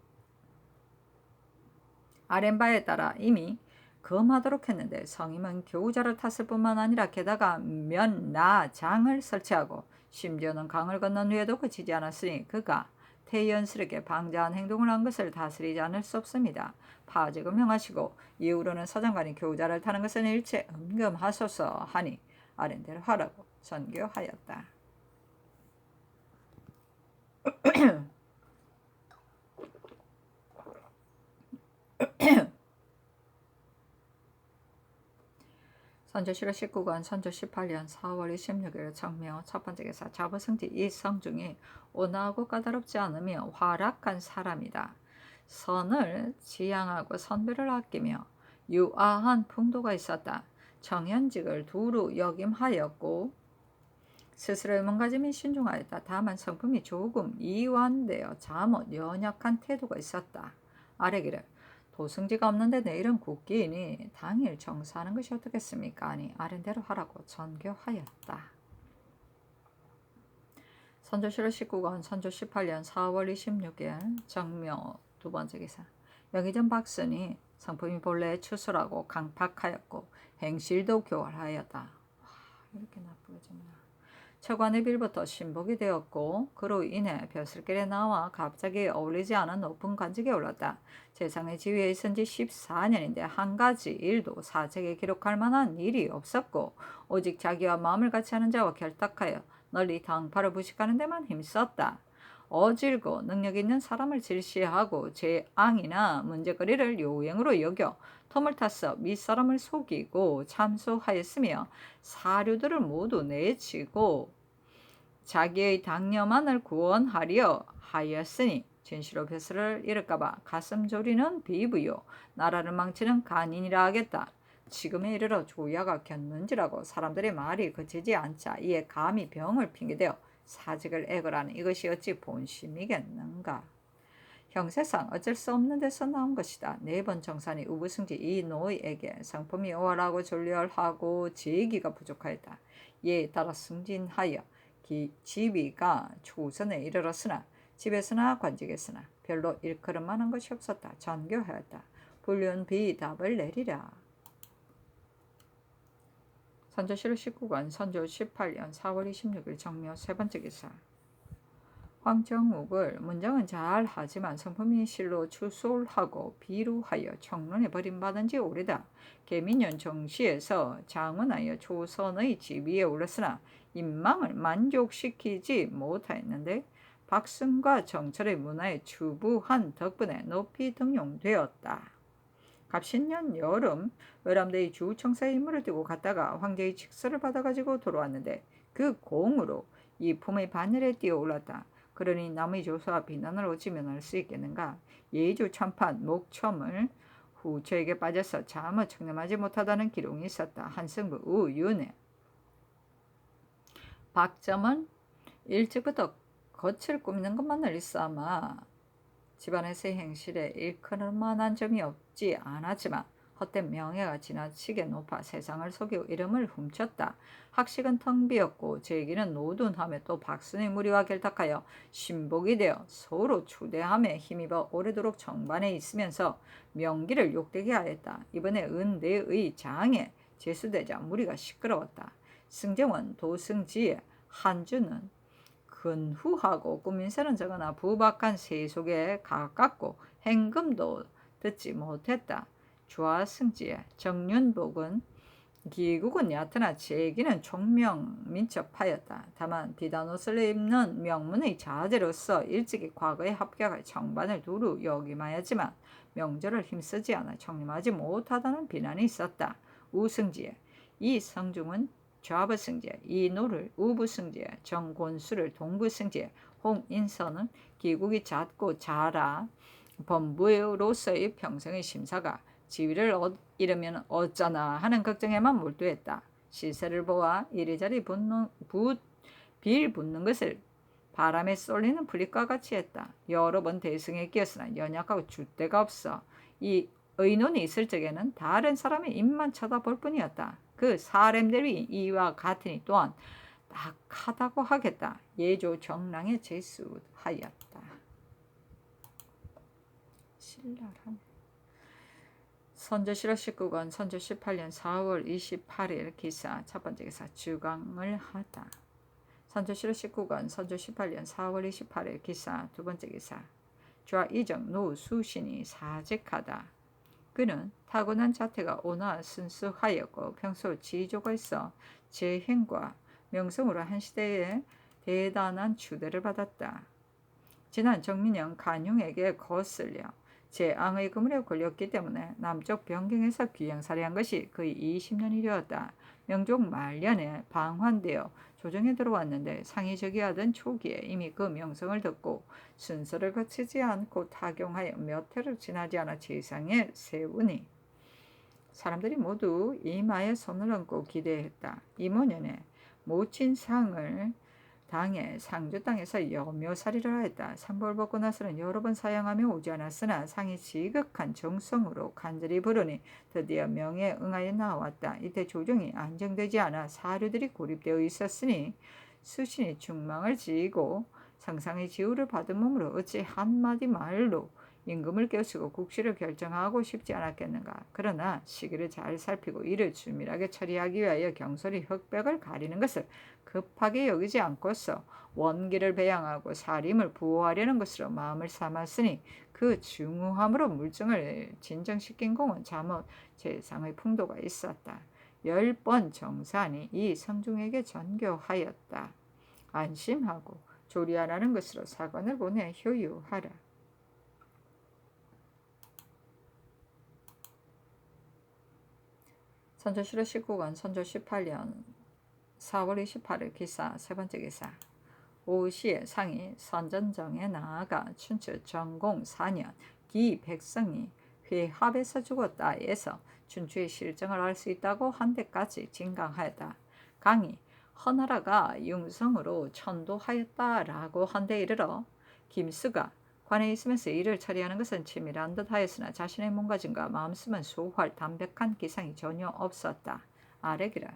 아랜바에 따라 이미 금하도록 했는데 성임은 교자를 탔을 뿐만 아니라 게다가 면나장을 설치하고 심지어는 강을 건넌 후에도 그치지 않았으니 그가 태연스럽게 방자한 행동을 한 것을 다스리지 않을 수 없습니다. 파직을 명하시고 이후로는 서장관이 교자를 타는 것은 일체 음금하소서 하니 아랜대로 하라고 전교하였다. 선조실록 19권 선조 18년 4월 26일 정묘 첫 번째 기사 자부성지 이 성중에 온화하고 까다롭지 않으며 활악한 사람이다. 선을 지향하고 선비를 아끼며 유아한 풍도가 있었다. 정현직을 두루 역임하였고 스스로의 몸가짐이 신중하였다. 다만 성품이 조금 이완되어 잠옷 연약한 태도가 있었다. 아래기를 도승지가 없는데 내일은 국기이니 당일 정사하는 것이 어떻겠습니까? 아니 아랜대로 하라고 전교하였다. 선조실록 19권 선조 18년 4월 26일 정묘 두 번째 기사 영의정 박순이 성품이 본래 추솔하고 강팍하였고 행실도 교활하였다. 와, 이렇게 나쁘게 좀 처관의 빌부터 신복이 되었고 그로 인해 벼슬길에 나와 갑자기 어울리지 않은 높은 관직에 올랐다. 재상의 지위에 있은 지 14년인데 한 가지 일도 사책에 기록할 만한 일이 없었고 오직 자기와 마음을 같이 하는 자와 결탁하여 널리 당파를 부식하는 데만 힘썼다. 어질고 능력 있는 사람을 질시하고 재앙이나 문제거리를 요행으로 여겨 텀을 타서 밑사람을 속이고 참소하였으며 사류들을 모두 내치고 자기의 당녀만을 구원하려 하였으니 진시로 벼슬을 잃을까봐 가슴 졸이는 비부요 나라를 망치는 간인이라 하겠다. 지금에 이르러 조야가 겼는지라고 사람들의 말이 그치지 않자 이에 감히 병을 핑계대어 사직을 애걸하는 이것이 어찌 본심이겠는가. 형세상 어쩔 수 없는 데서 나온 것이다. 네 번 정산이 우부승지 이 노이에게 성품이 오활하고 졸렬하고 재기가 부족하였다. 이에 따라 승진하여 지위가 초선에 이르렀으나 집에서나 관직에서나 별로 일컬을 만한 것이 없었다. 전교하였다. 불륜 비답을 내리라. 선조실록 19권 선조 18년 4월 26일 정묘 세 번째 기사 황정욱을 문장은 잘 하지만 성품이 실로 추솔하고 비루하여 청론에 버림받은 지 오래다. 계민년 정시에서 장원하여 조선의 지위에 올랐으나 인망을 만족시키지 못하였는데 박승과 정철의 문화에 추부한 덕분에 높이 등용되었다. 갑신년 여름 외람되이 주청사의 임무를 띠고 갔다가 황제의 칙서를 받아가지고 돌아왔는데 그 공으로 이 품의 반열에 뛰어올랐다. 그러니 남의 조사와 비난을 어찌 면할 수 있겠는가. 예주 참판 목첨을 후 죄에게 빠져서 잠을 청렴하지 못하다는 기록이 있었다. 한승부 우윤회 박점은 일찍부터 겉을 꾸미는 것만을 일삼아 집안에서의 행실에 일컬을 만한 점이 없지 않았지만 헛된 명예가 지나치게 높아 세상을 속이고 이름을 훔쳤다. 학식은 텅 비었고 제기는 노둔함에 또 박순의 무리와 결탁하여 신복이 되어 서로 추대함에 힘입어 오래도록 정반에 있으면서 명기를 욕되게 하였다. 이번에 은대의 장에 제수되자 무리가 시끄러웠다. 승정원 도승지에 한주는 근후하고 꾸민새는 적으나 부박한 세속에 가깝고 행금도 듣지 못했다. 주하승지의 정윤복은 기국은 얕으나 제기는 총명민첩하였다. 다만 비단옷을 입는 명문의 자제로서 일찍이 과거에 합격할 정반을 두루 역임하였지만 명절을 힘쓰지 않아 청림하지 못하다는 비난이 있었다. 우승지의 이 성중은 좌부승제, 이노를 우부승제, 정곤수를 동부승제, 홍인선은 기국이 잦고 자라 범부로서의 평생의 심사가 지위를 잃으면 어쩌나 하는 걱정에만 몰두했다. 시세를 보아 이리저리 빌붙는 것을 바람에 쏠리는 풀잎과 같이 했다. 여러 번 대승에 끼었으나 연약하고 줏대가 없어 이 의논이 있을 적에는 다른 사람의 입만 쳐다볼 뿐이었다. 그 사람들이 이와 같으니 또한 딱하다고 하겠다. 예조 정랑에 제수하였다. 신랄하네. 선조실록 19권 선조 18년 4월 28일 기사 첫 번째 기사 주강을 하다. 선조실록 19권 선조 18년 4월 28일 기사 두 번째 기사 좌이정 노수신이 사직하다. 그는 타고난 자태가 온화한 순수하였고 평소 지조가 있어 재행과 명성으로 한 시대에 대단한 추대를 받았다. 지난 정민영 간용에게 거슬려 재앙의 그물에 걸렸기 때문에 남쪽 변경에서 귀양살이한 것이 거의 20년이 되었다. 명종 말년에 방환되어 조정에 들어왔는데 상의적이하던 초기에 이미 그 명성을 듣고 순서를 거치지 않고 타경하여 몇 해를 지나지 않아 재상에 세우니 사람들이 모두 이마에 손을 얹고 기대했다. 이모년에 모친 상을 당해 상주 땅에서 여묘살이를 하였다. 상복을 벗고 나서는 여러 번 사양하며 오지 않았으나 상이 지극한 정성으로 간절히 부르니 드디어 명에 응하여 나왔다. 이때 조정이 안정되지 않아 사류들이 고립되어 있었으니 수신이 중망을 지고 상상의 지우를 받은 몸으로 어찌 한마디 말로 임금을 깨우치고 국시를 결정하고 싶지 않았겠는가. 그러나 시기를 잘 살피고 이를 주밀하게 처리하기 위하여 경솔히 흑백을 가리는 것을 급하게 여기지 않고서 원기를 배양하고 사림을 부호하려는 것으로 마음을 삼았으니 그 중후함으로 물증을 진정시킨 공은 잠옷 재상의 풍도가 있었다. 10번 정산이 이 성중에게 전교하였다. 안심하고 조리하라는 것으로 사관을 보내 효유하라. 선조실록 19권 선조 18년 4월 28일 기사 세 번째 기사 오시의 상이 선전정에 나아가 춘추 정공 4년 기 백성이 회합에서 죽었다에서 춘추의 실정을 알 수 있다고 한 데까지 진강하였다. 강이 허나라가 융성으로 천도하였다라고 한 데 이르러 김수가 관에 있으면서 일을 처리하는 것은 치밀한 듯 하였으나 자신의 몸가짐과 마음씀은 소활 담백한 기상이 전혀 없었다. 아래기를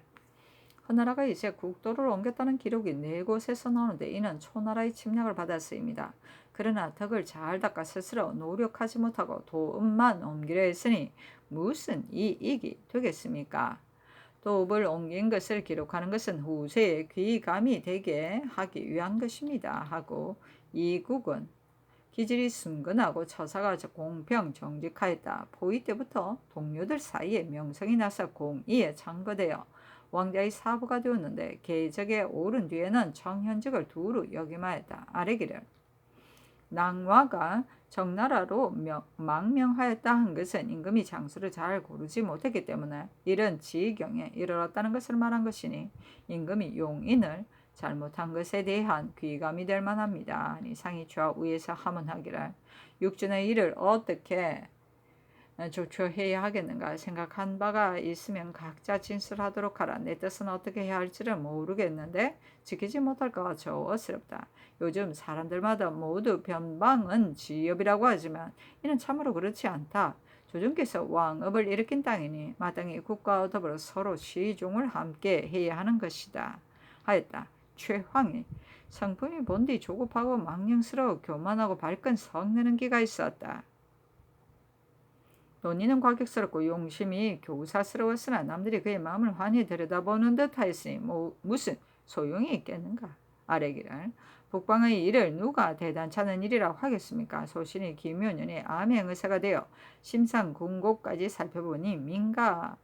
허나라가 이제 국도를 옮겼다는 기록이 네 곳에서 나오는데 이는 초나라의 침략을 받았습니다. 그러나 덕을 잘 닦아 스스로 노력하지 못하고 도읍만 옮기려 했으니 무슨 이익이 되겠습니까? 도읍을 옮긴 것을 기록하는 것은 후세에 귀감이 되게 하기 위한 것입니다. 하고 이국은 기질이 순근하고 처사가 공평 정직하였다. 포위 때부터 동료들 사이에 명성이 나서 공의에 참거되어 왕자의 사부가 되었는데 계적에 오른 뒤에는 정현직을 두루 역임하였다. 아래기를 낭화가 정나라로 망명하였다 한 것은 임금이 장수를 잘 고르지 못했기 때문에 이런 지경에 이르렀다는 것을 말한 것이니 임금이 용인을 잘못한 것에 대한 귀감이 될 만합니다. 상이 좌우에서 하문하기를 육준의 일을 어떻게 조처해야 하겠는가 생각한 바가 있으면 각자 진술하도록 하라. 내 뜻은 어떻게 해야 할지를 모르겠는데 지키지 못할까 저어스럽다. 요즘 사람들마다 모두 변방은 지업이라고 하지만 이는 참으로 그렇지 않다. 조정께서 왕업을 일으킨 땅이니 마땅히 국가와 더불어 서로 시종을 함께 해야 하는 것이다 하였다. 최황이 성품이 본디 조급하고 망령스러워 교만하고 발끈 성내는 기가 있었다. 논의는 과격스럽고 용심이 교사스러웠으나 남들이 그의 마음을 환히 들여다보는 듯 하였으니 무슨 소용이 있겠는가. 아래기를 북방의 일을 누가 대단찮은 일이라고 하겠습니까. 소신이 김효년의 암행 의사가 되어 심상궁곡까지 살펴보니 민가가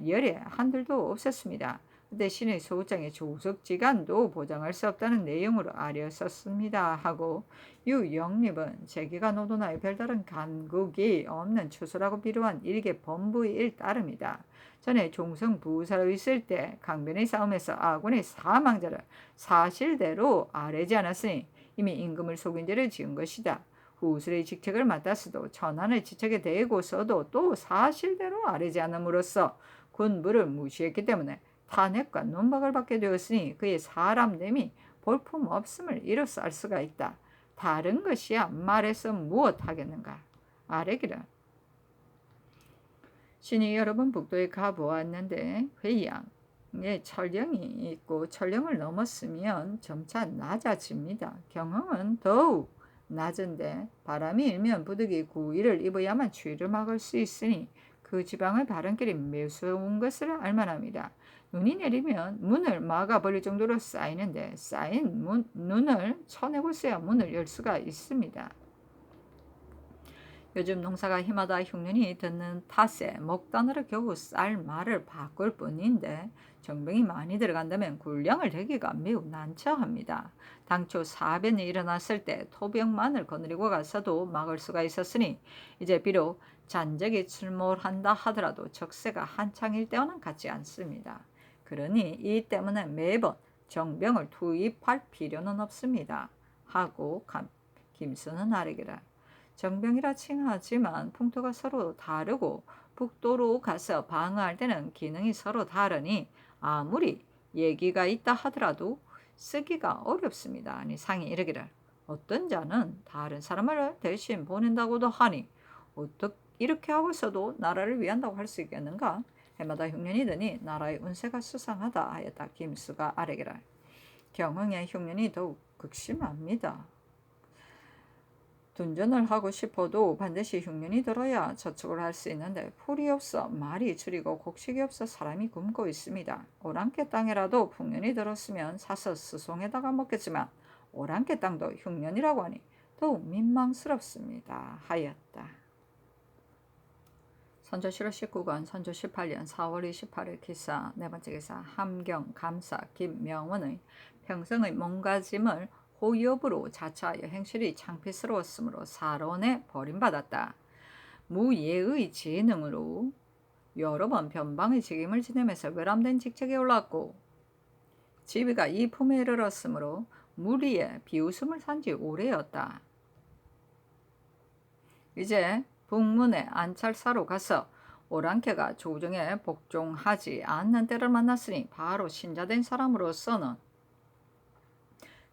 열에 한둘도 없었습니다. 그때 신의 소장의 조석지간도 보장할 수 없다는 내용으로 아뢰었습니다 하고 유영립은 재기가 노도나에 별다른 간국이 없는 추수라고 비루한 일개 범부의 일 따름이다. 전에 종성 부사로 있을 때 강변의 싸움에서 아군의 사망자를 사실대로 아뢰지 않았으니 이미 임금을 속인 죄를 지은 것이다. 후술의 직책을 맡았어도 전한의 지책에 대고서도 또 사실대로 아뢰지 않음으로써 군부를 무시했기 때문에 탄핵과 논박을 받게 되었으니 그의 사람됨이 볼품없음을 이로써 알 수가 있다. 다른 것이야 말해서 무엇하겠는가. 아래기를 신이 여러 번 북도에 가보았는데 회양에 철령이 있고 철령을 넘었으면 점차 낮아집니다. 경흥은 더욱 낮은데 바람이 일면 부득이 구위를 입어야만 추위를 막을 수 있으니 그 지방의 바람길이 매서운 것을 알만합니다. 눈이 내리면 문을 막아버릴 정도로 쌓이는데 쌓인 눈을 쳐내고 써야 문을 열 수가 있습니다. 요즘 농사가 힘하다 흉년이 듣는 탓에 먹단으로 겨우 쌀 말을 바꿀 뿐인데 정병이 많이 들어간다면 군량을 대기가 매우 난처합니다. 당초 사변이 일어났을 때 토병만을 거느리고 가서도 막을 수가 있었으니 이제 비록 잔적이 출몰한다 하더라도 적세가 한창일 때와는 같지 않습니다. 그러니 이 때문에 매번 정병을 투입할 필요는 없습니다. 하고 김수는 아래기라. 정병이라 칭하지만 풍토가 서로 다르고 북도로 가서 방어할 때는 기능이 서로 다르니 아무리 얘기가 있다 하더라도 쓰기가 어렵습니다. 아니 상이 이르기를 어떤 자는 다른 사람을 대신 보낸다고도 하니 어떻게 이렇게 하고서도 나라를 위한다고 할 수 있겠는가. 해마다 흉년이 드니 나라의 운세가 수상하다 하였다. 김수가 아래기를 경흥의 흉년이 더욱 극심합니다. 둔전을 하고 싶어도 반드시 흉년이 들어야 저축을 할 수 있는데 풀이 없어 말이 줄이고 곡식이 없어 사람이 굶고 있습니다. 오랑캐 땅이라도 풍년이 들었으면 사서 스송에다가 먹겠지만 오랑캐 땅도 흉년이라고 하니 더욱 민망스럽습니다 하였다. 선조 7월 19권 선조 18년 4월 28일 기사 네번째 기사 함경 감사 김명원의 평성의 몸가짐을 호위업으로 자처하여 행실이 창피스러웠으므로 사론에 버림받았다. 무예의 재능으로 여러 번 변방의 책임을 지내면서 외람된 직책에 올랐고 지위가 이 품에 이르렀으므로 무리에 비웃음을 산 지 오래였다. 이제 북문의 안찰사로 가서 오랑캐가 조정에 복종하지 않는 때를 만났으니 바로 신자된 사람으로서는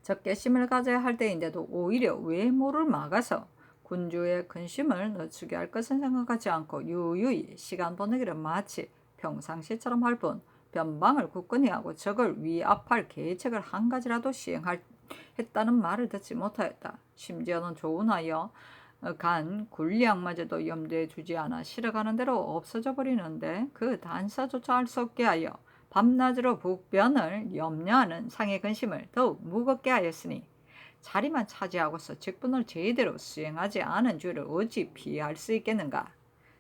적개심을 가져야 할 때인데도 오히려 외모를 막아서 군주의 근심을 늦추게 할 것은 생각하지 않고 유유히 시간 보내기를 마치 평상시처럼 할 뿐 변방을 굳건히 하고 적을 위압할 계책을 한 가지라도 시행했다는 말을 듣지 못하였다. 심지어는 조은하여 간 군량마저도 염두에 두지 않아 실어가는 대로 없어져 버리는데 그 단서조차 알 수 없게 하여 밤낮으로 북변을 염려하는 상의 근심을 더욱 무겁게 하였으니 자리만 차지하고서 직분을 제대로 수행하지 않은 죄를 어찌 피할 수 있겠는가.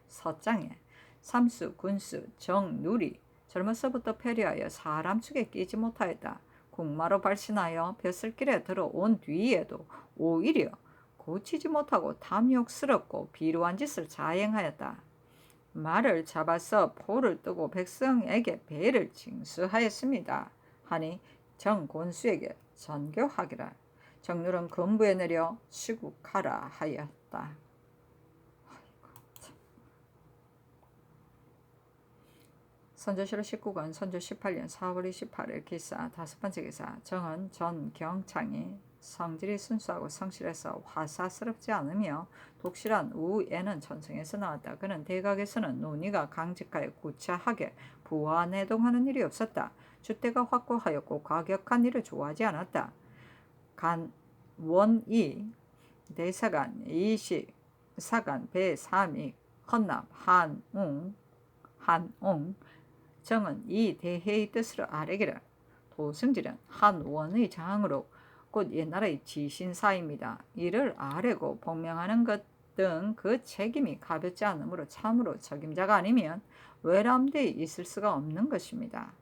서장에 삼수, 군수, 정, 누리 젊어서부터 패리하여 사람 축에 끼지 못하였다. 국마로 발신하여 벼슬길에 들어온 뒤에도 오히려 고치지 못하고 탐욕스럽고 비루한 짓을 자행하였다. 말을 잡아서 포를 뜨고 백성에게 배를 징수하였습니다. 하니 정곤수에게 전교하기라. 정률은 건부에 내려 시국하라 하였다. 선조실록 19권 선조 18년 4월 28일 기사. 다섯 번째 기사. 정은 전 경창이 성질이 순수하고 성실해서 화사스럽지 않으며 독실한 우애는 천성에서 나왔다. 그는 대각에서는 논의가 강직하여 구차하게 부화내동하는 일이 없었다. 주대가 확고하였고 과격한 일을 좋아하지 않았다. 원이 대사관 이식 사관 배삼익 헌납 한웅 정은 이 대해의 뜻을 아뢰기를. 도승질은 한원의 장으로 곧 옛날의 지신사입니다. 이를 아뢰고 복명하는 것 등 그 책임이 가볍지 않으므로 참으로 적임자가 아니면 외람되이 있을 수가 없는 것입니다.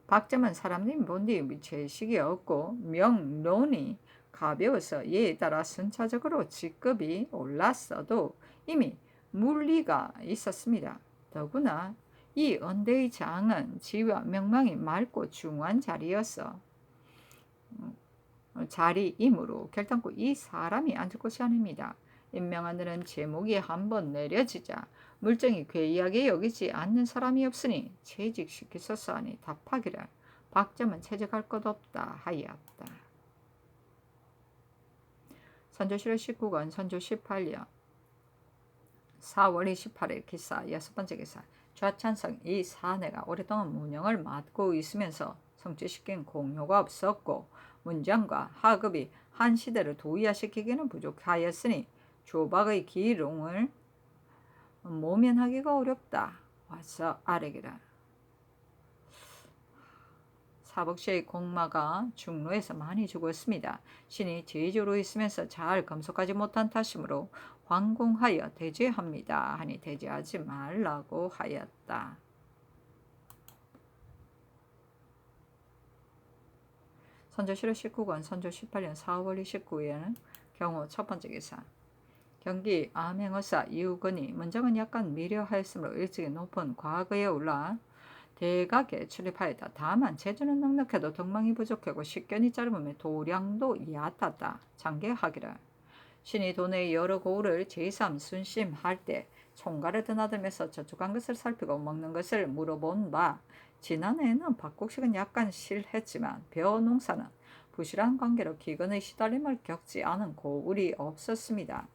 박점은 사람들이 본디 죄식이 없고 명론이 가벼워서 이에 따라 순차적으로 직급이 올랐어도 이미 물리가 있었습니다. 더구나 이 언대의 장은 지위와 명망이 맑고 중후한 자리이므로 결단코 이 사람이 앉을 곳이 아닙니다. 임명하는 제목이 한번 내려지자 물정이 괴이하게 여기지 않는 사람이 없으니 채직시키소서 하니 답하기를. 박점은 채직할 것 없다 하였다. 선조실록 19권 선조 18년 4월 28일 기사. 여섯 번째 기사. 좌찬성 이 사내가 오랫동안 문영을 맡고 있으면서 성취시킨 공효가 없었고 문장과 하급이 한 시대를 도의화시키기는 부족하였으니 조박의 기롱을 모면하기가 어렵다. 와서 아뢰기라. 사복시의 공마가 중로에서 많이 죽었습니다. 신이 제조로 있으면서 잘 검속하지 못한 탓이므로 황공하여 대죄합니다 하니 대죄하지 말라고 하였다. 선조실록 19권 선조 18년 4월 29일에는 경호 첫 번째 기사. 경기 암행어사 이우건이 문정은 약간 미려하였으므로 일찍이 높은 과거에 올라 대각에 출입하였다. 다만 재주는 넉넉해도 덕망이 부족하고 식견이 짧으며 도량도 얕았다. 장계하기를. 신이 도내의 여러 고을을 제3 순심할 때 총괄을 드나들면서 저축한 것을 살피고 먹는 것을 물어본 바 지난해에는 박곡식은 약간 실했지만 벼농사는 부실한 관계로 기근의 시달림을 겪지 않은 고을이 없었습니다.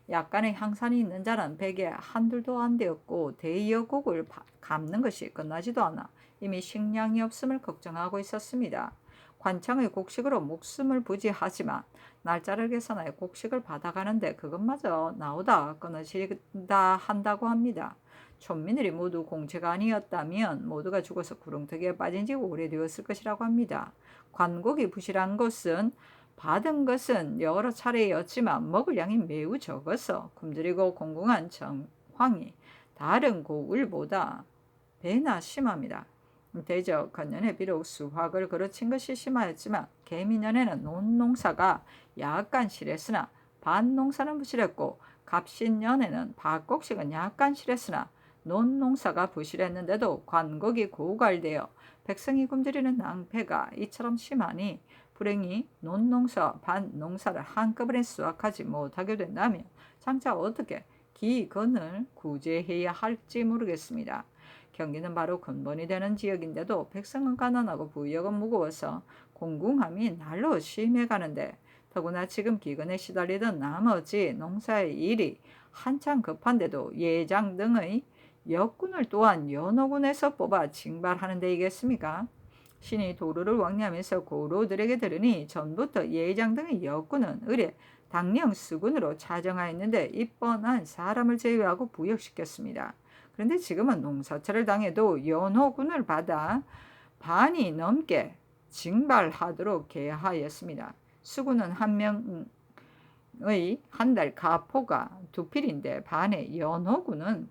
약간의 향산이 있는 자는 백에 한둘도 안 되었고 대여곡을 갚는 것이 끝나지도 않아 이미 식량이 없음을 걱정하고 있었습니다. 관창의 곡식으로 목숨을 부지하지만 날짜를 계산하여 곡식을 받아가는데 그것마저 나오다 끊어진다 한다고 합니다. 촌민들이 모두 공채가 아니었다면 모두가 죽어서 구렁텅이에 빠진 지 오래되었을 것이라고 합니다. 관곡이 부실한 것은 받은 것은 여러 차례였지만 먹을 양이 매우 적어서 굶주리고 공공한 정황이 다른 고을보다 배나 심합니다. 대적 건년에 비록 수확을 거르친 것이 심하였지만 개미년에는 논농사가 약간 실했으나 밭농사는 부실했고 갑신년에는 밭곡식은 약간 실했으나 논농사가 부실했는데도 관곡이 고갈되어 백성이 굶주리는 낭패가 이처럼 심하니 불행히 논농사 밭농사를 한꺼번에 수확하지 못하게 된다면 장차 어떻게 기근을 구제해야 할지 모르겠습니다. 경기는 바로 근본이 되는 지역인데도 백성은 가난하고 부역은 무거워서 공궁함이 날로 심해가는데 더구나 지금 기근에 시달리던 나머지 농사의 일이 한창 급한데도 예장 등의 역군을 또한 연호군에서 뽑아 징발하는 데이겠습니까? 신이 도루를 왕래하면서 고로들에게 들으니 전부터 예장 등의 역군은 의례 당령 수군으로 차정하였는데 입번한 사람을 제외하고 부역시켰습니다. 그런데 지금은 농사철을 당해도 연호군을 받아 반이 넘게 징발하도록 계하였습니다. 수군은 한 명의 한 달 가포가 2필인데 반의 연호군은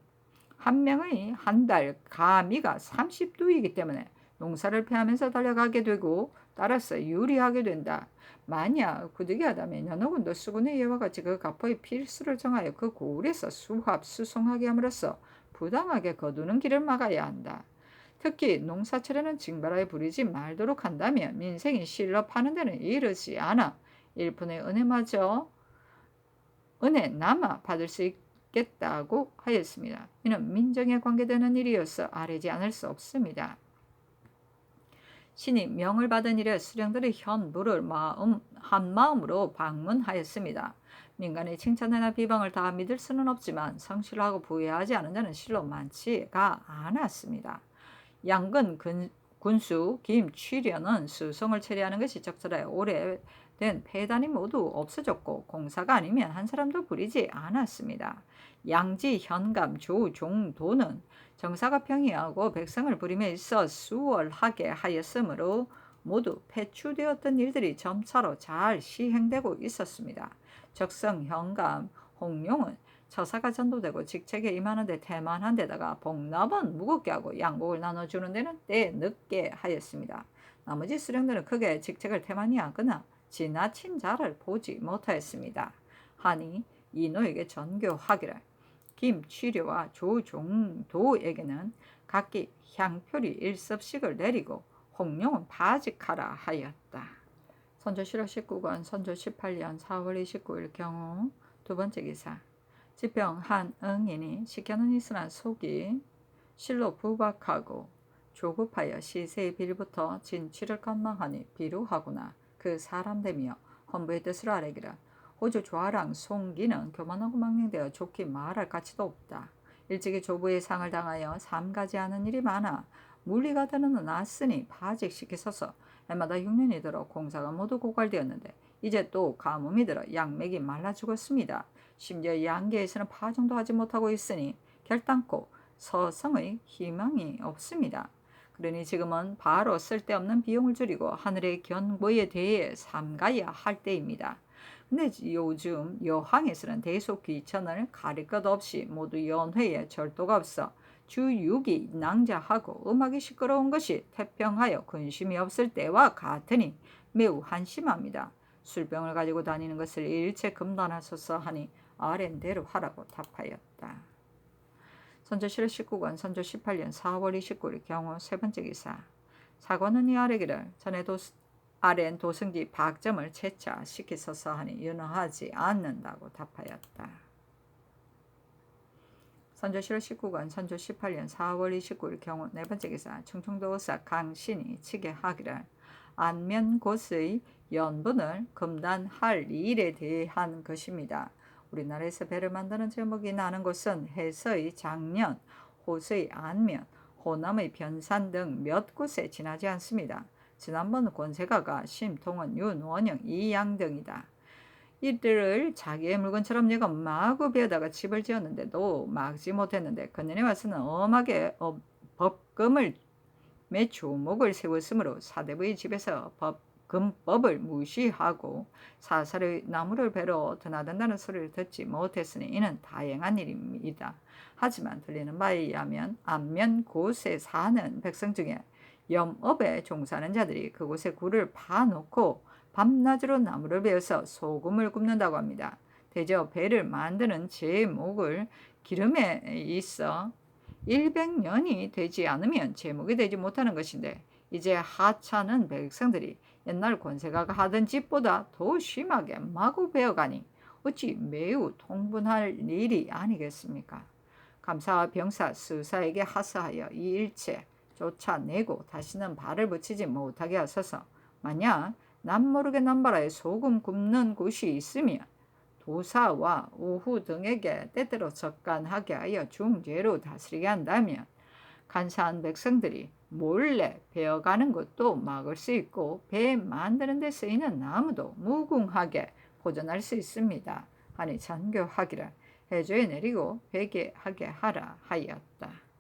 한 명의 한 달 가미가 30두이기 때문에 농사를 패하면서 달려가게 되고 따라서 유리하게 된다. 만약 부득이하다면 연호군도 수군의 예와 같이 그 가포의 필수를 정하여 그 고을에서 수송하게 함으로써 부당하게 거두는 길을 막아야 한다. 특히 농사철에는 징발하여 부리지 말도록 한다면 민생이 실업하는 데는 이르지 않아 일푼의 은혜 남아 받을 수 없겠다고 하였습니다. 이는 민정에 관계되는 일이어서 아뢰지 않을 수 없습니다. 신이 명을 받은 이래 수령들의 현부를 한마음으로 방문하였습니다. 민간의 칭찬이나 비방을 다 믿을 수는 없지만 성실하고 부유하지 않은 자는 실로 많지가 않았습니다. 양근 군수 김취련은 수송을 처리하는 것이 적절하여 오래된 폐단이 모두 없어졌고 공사가 아니면 한 사람도 부리지 않았습니다. 양지 현감 조종도는 정사가 평이하고 백성을 부림에 있어 수월하게 하였으므로 모두 폐추되었던 일들이 점차로 잘 시행되고 있었습니다. 적성 현감 홍룡은 처사가 전도되고 직책에 임하는 데 태만한 데다가 복납은 무겁게 하고 양복을 나눠주는 데는 때 늦게 하였습니다. 나머지 수령들은 크게 직책을 태만히 하거나 지나친 자를 보지 못하였습니다. 하니 이노에게 전교하기를 김취료와 조종도에게는 각기 향표리 일섭씩을 내리고 홍룡은 바직하라 하였다. 선조 실록 19권 선조 18년 4월 29일 경우 두 번째 기사. 지평 한응인이 시켜는 있으나 속이 실로 부박하고 조급하여 시세의 빌부터 진취를 건망하니 비루하구나. 그 사람됨이여 헌부의 뜻을 아뢰기라. 호주 조아랑 송기는 교만하고 망령되어 좋게 말할 가치도 없다. 일찍이 조부의 상을 당하여 삼가지하는 일이 많아 물리가 되는 났으니 파직시키소서. 해마다 6년이 들어 공사가 모두 고갈되었는데 이제 또 가뭄이 들어 양맥이 말라 죽었습니다. 심지어 양계에서는 파종도 하지 못하고 있으니 결단코 서성의 희망이 없습니다. 그러니 지금은 바로 쓸데없는 비용을 줄이고 하늘의 견고에 대해 삼가야 할 때입니다. 근데 요즘 여항에서는 대속 귀천을 가릴 것 없이 모두 연회에 절도가 없어 주 6이 낭자하고 음악이 시끄러운 것이 태평하여 근심이 없을 때와 같으니 매우 한심합니다. 술병을 가지고 다니는 것을 일체 금단하소서 하니 아랜대로 하라고 답하였다. 선조 실록 19권 선조 18년 4월 29일 경우 세 번째 기사. 사관은 이 아뢰기를 전에 아랜 도승지 박점을 채차시키소서 하니 윤허하지 않는다고 답하였다. 선조 실록 19권 선조 18년 4월 29일 경우 네 번째 기사. 충청도 의사 강신이 치게 하기를 안면곳의 연분을 금단할 일에 대한 것입니다. 우리나라에서 배를 만드는 제목이 나는 곳은 해서의 장년, 호서의 안면, 호남의 변산 등 몇 곳에 지나지 않습니다. 지난번 권세가가 심통원, 윤원영, 이양 등이다. 이들을 자기의 물건처럼 여겨 마구 베어다가 집을 지었는데도 막지 못했는데 그년에 와서는 엄하게 법금을 매 조목을 세웠으므로 사대부의 집에서 금법을 무시하고 사설의 나무를 베러 드나든다는 소리를 듣지 못했으니 이는 다행한 일입니다. 하지만 들리는 바에 의하면 안면 곳에 사는 백성 중에 염업에 종사하는 자들이 그곳에 굴을 파놓고 밤낮으로 나무를 베어서 소금을 굽는다고 합니다. 대저 배를 만드는 제목을 기름에 있어 100년이 되지 않으면 제목이 되지 못하는 것인데 이제 하찮은 백성들이 옛날 권세가가 하던 짓보다 더 심하게 마구 베어가니 어찌 매우 통분할 일이 아니겠습니까? 감사와 병사 스사에게 하사하여 이 일체 쫓아내고 다시는 발을 붙이지 못하게 하소서. 만약 남모르게 남바라에 소금 굽는 곳이 있으면 도사와 우후 등에게 때때로 적간하게 하여 중죄로 다스리게 한다면 간사한 백성들이 몰래 베어가는 것도 막을 수 있고 배 만드는 데 쓰이는 나무도 무궁하게 보존할 수 있습니다. 하니 전교하기를 해조에 내리고 베게 하게 하라 하였다.